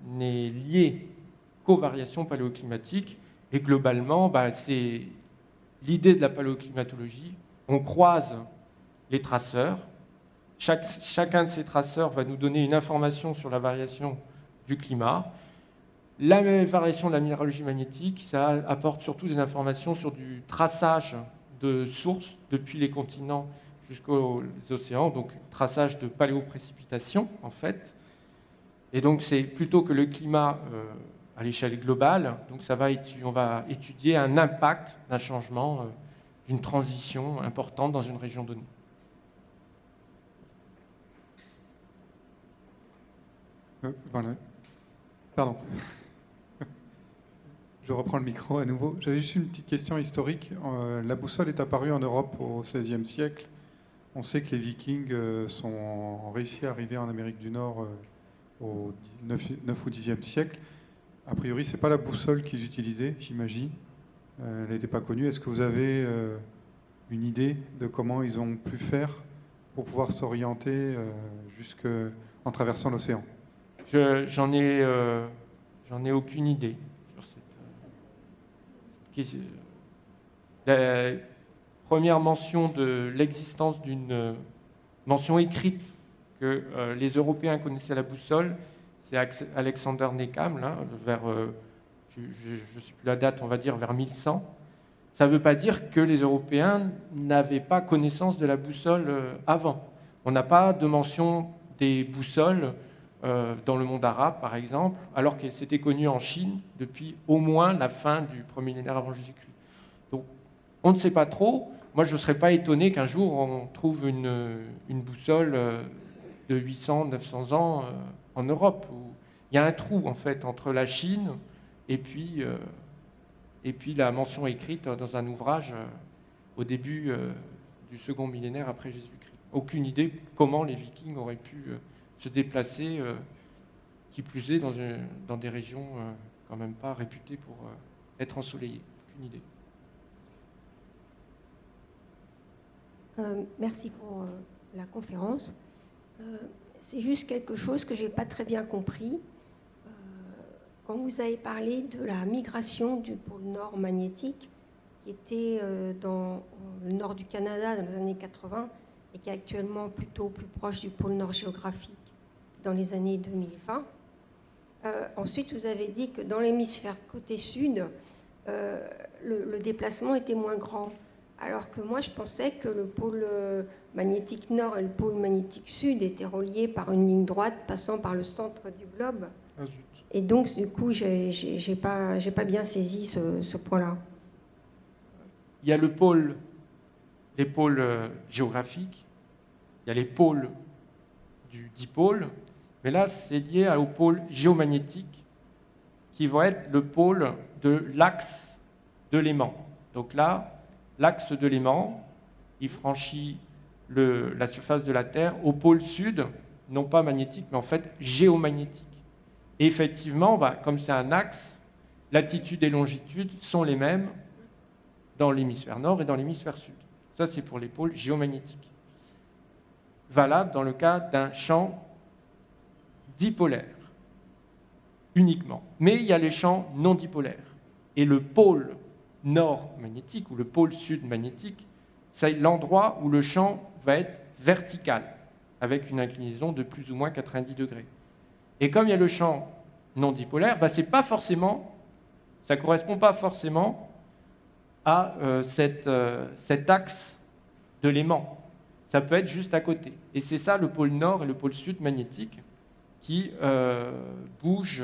n'est lié qu'aux variations paléoclimatiques. Et globalement, c'est l'idée de la paléoclimatologie. On croise les traceurs. Chacun de ces traceurs va nous donner une information sur la variation du climat. La variation de la minéralogie magnétique, ça apporte surtout des informations sur du traçage de sources depuis les continents jusqu'aux océans, donc traçage de paléoprécipitation en fait. Et donc c'est plutôt que le climat à l'échelle globale, donc on va étudier un impact d'un changement, d'une transition importante dans une région donnée. Voilà. Pardon. Je reprends le micro à nouveau. J'avais juste une petite question historique. La boussole est apparue en Europe au XVIe siècle. On sait que les Vikings ont réussi à arriver en Amérique du Nord au 9 ou 10e siècle. A priori, ce n'est pas la boussole qu'ils utilisaient, j'imagine. Elle n'était pas connue. Est-ce que vous avez une idée de comment ils ont pu faire pour pouvoir s'orienter en traversant l'océan ? J'en ai aucune idée sur cette question. La première mention de l'existence d'une mention écrite que les Européens connaissaient la boussole, c'est Alexander Nekham, là, je ne sais plus la date, on va dire vers 1100. Ça ne veut pas dire que les Européens n'avaient pas connaissance de la boussole avant. On n'a pas de mention des boussoles dans le monde arabe, par exemple, alors que c'était connu en Chine depuis au moins la fin du premier millénaire avant Jésus-Christ. Donc, on ne sait pas trop. Moi, je ne serais pas étonné qu'un jour, on trouve une boussole de 800, 900 ans en Europe, où il y a un trou, en fait, entre la Chine et puis la mention écrite dans un ouvrage au début du second millénaire après Jésus-Christ. Aucune idée comment les Vikings auraient pu se déplacer, qui plus est dans des régions quand même pas réputées pour être ensoleillées. Aucune idée. Merci pour la conférence. C'est juste quelque chose que je n'ai pas très bien compris. Quand vous avez parlé de la migration du pôle nord magnétique, qui était dans le nord du Canada dans les années 80 et qui est actuellement plutôt plus proche du pôle nord géographique dans les années 2020. Ensuite, vous avez dit que dans l'hémisphère côté sud, le déplacement était moins grand. Alors que moi, je pensais que le pôle magnétique nord et le pôle magnétique sud étaient reliés par une ligne droite passant par le centre du globe. Ah, zut. Et donc, du coup, j'ai pas bien saisi ce point-là. Il y a les pôles géographiques, il y a les pôles du dipôle, mais là, c'est lié au pôle géomagnétique, qui va être le pôle de l'axe de l'aimant. Donc là, l'axe de l'aimant, il franchit la surface de la Terre au pôle sud, non pas magnétique, mais en fait géomagnétique. Et effectivement, comme c'est un axe, latitude et longitude sont les mêmes dans l'hémisphère nord et dans l'hémisphère sud. Ça, c'est pour les pôles géomagnétiques. Valable dans le cas d'un champ dipolaire, uniquement. Mais il y a les champs non dipolaires. Et le pôle nord magnétique ou le pôle sud magnétique, c'est l'endroit où le champ va être vertical, avec une inclinaison de plus ou moins 90 degrés. Et comme il y a le champ non dipolaire, ça ne correspond pas forcément à cet axe de l'aimant. Ça peut être juste à côté. Et c'est ça le pôle nord et le pôle sud magnétique qui bougent.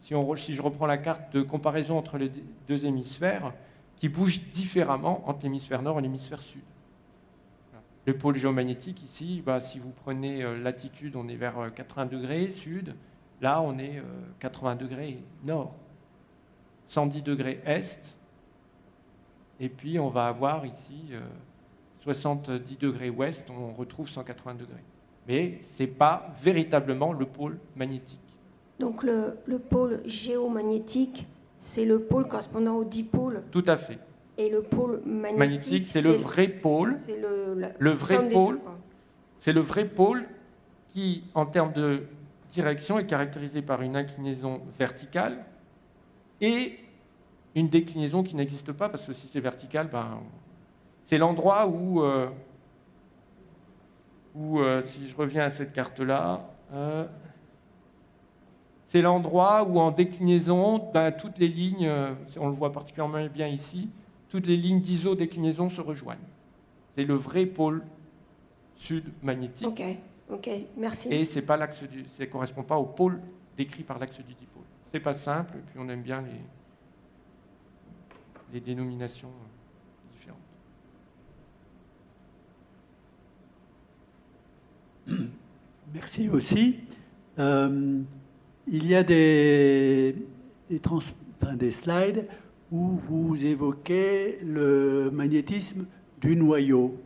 Si je reprends la carte de comparaison entre les deux hémisphères, qui bougent différemment entre l'hémisphère nord et l'hémisphère sud. Le pôle géomagnétique, ici, si vous prenez latitude, on est vers 80 degrés sud. Là, on est 80 degrés nord. 110 degrés est. Et puis, on va avoir ici 70 degrés ouest, on retrouve 180 degrés. Mais ce n'est pas véritablement le pôle magnétique. Donc le pôle géomagnétique, c'est le pôle correspondant au dipôle. Tout à fait. Et le pôle magnétique, c'est le vrai pôle. C'est le vrai pôle. C'est le vrai pôle qui, en termes de direction, est caractérisé par une inclinaison verticale et une déclinaison qui n'existe pas, parce que si c'est vertical, c'est l'endroit où où, si je reviens à cette carte-là, c'est l'endroit où en déclinaison, toutes les lignes, on le voit particulièrement bien ici, toutes les lignes d'iso-déclinaison se rejoignent. C'est le vrai pôle sud magnétique. Ok, merci. Et c'est pas l'axe ça ne correspond pas au pôle décrit par l'axe du dipôle. C'est pas simple, et puis on aime bien les dénominations différentes. Merci aussi. Il y a des slides où vous évoquez le magnétisme du noyau.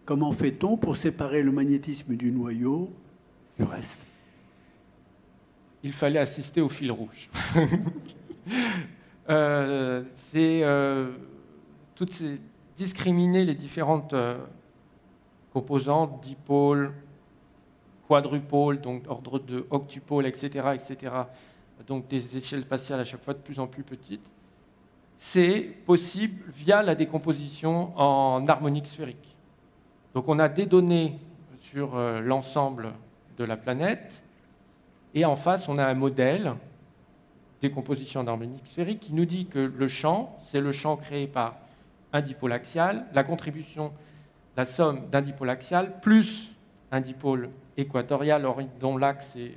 Comment fait-on pour séparer le magnétisme du noyau du reste? Il fallait assister au fil rouge. Discriminer les différentes composantes, dipôles, quadrupôles, donc ordre de octupôles, etc., donc des échelles spatiales à chaque fois de plus en plus petites, c'est possible via la décomposition en harmonique sphérique. Donc on a des données sur l'ensemble de la planète, et en face on a un modèle décomposition en harmonique sphérique qui nous dit que le champ, c'est le champ créé par un dipôle axial, la contribution, la somme d'un dipôle axial plus un dipôle équatorial dont l'axe est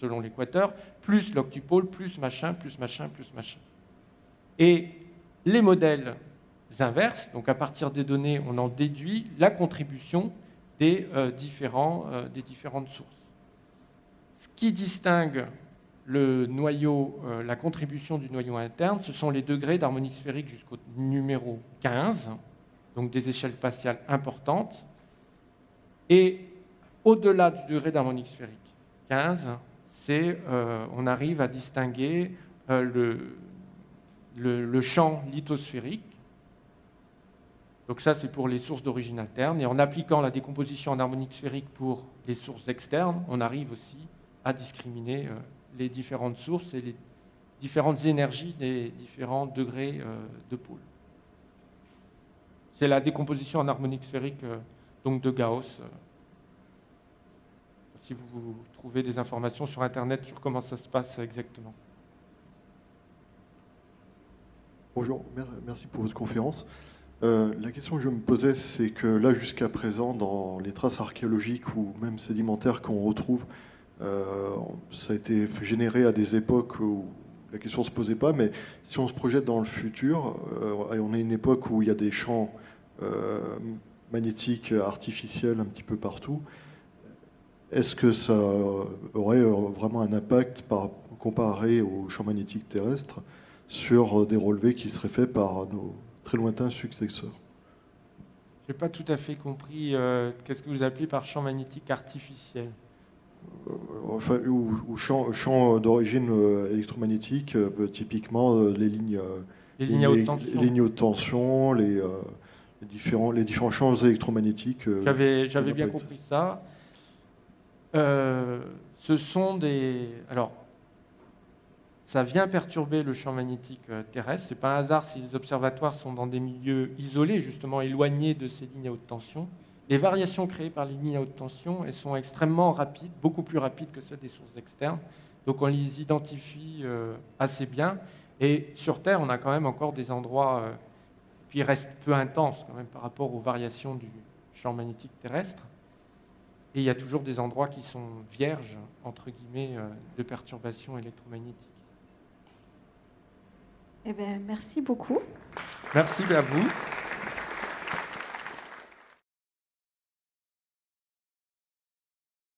selon l'équateur, plus l'octupôle, plus machin, plus machin, plus machin. Et les modèles inverses, donc à partir des données, on en déduit la contribution des différentes sources. Ce qui distingue le noyau, la contribution du noyau interne, ce sont les degrés d'harmonique sphérique jusqu'au numéro 15, donc des échelles spatiales importantes. Et au-delà du degré d'harmonique sphérique 15, on arrive à distinguer le champ lithosphérique. Donc ça, c'est pour les sources d'origine interne. Et en appliquant la décomposition en harmonique sphérique pour les sources externes, on arrive aussi à discriminer les différentes sources et les différentes énergies des différents degrés de pôle. C'est la décomposition en harmonique sphérique donc de Gauss. Si vous trouvez des informations sur Internet sur comment ça se passe exactement. Bonjour, merci pour votre conférence. La question que je me posais, c'est que là, jusqu'à présent, dans les traces archéologiques ou même sédimentaires qu'on retrouve, ça a été généré à des époques où la question ne se posait pas, mais si on se projette dans le futur, on est une époque où il y a des champs magnétiques artificiels un petit peu partout. Est-ce que ça aurait vraiment un impact comparé aux champs magnétiques terrestres sur des relevés qui seraient faits par nos très lointains successeurs? Je n'ai pas tout à fait compris qu'est-ce que vous appelez par champ magnétique artificiel. Enfin, ou champ d'origine électromagnétique, typiquement les lignes à haute tension, les lignes haute tension, les différents champs électromagnétiques. J'avais bien compris ça. Ce sont alors, ça vient perturber le champ magnétique terrestre. Ce n'est pas un hasard si les observatoires sont dans des milieux isolés, justement éloignés de ces lignes à haute tension. Les variations créées par les lignes à haute tension, elles sont extrêmement rapides, beaucoup plus rapides que celles des sources externes. Donc on les identifie assez bien. Et sur Terre, on a quand même encore des endroits qui restent peu intenses quand même par rapport aux variations du champ magnétique terrestre. Et il y a toujours des endroits qui sont vierges, entre guillemets, de perturbations électromagnétiques. Eh bien, merci beaucoup. Merci à vous.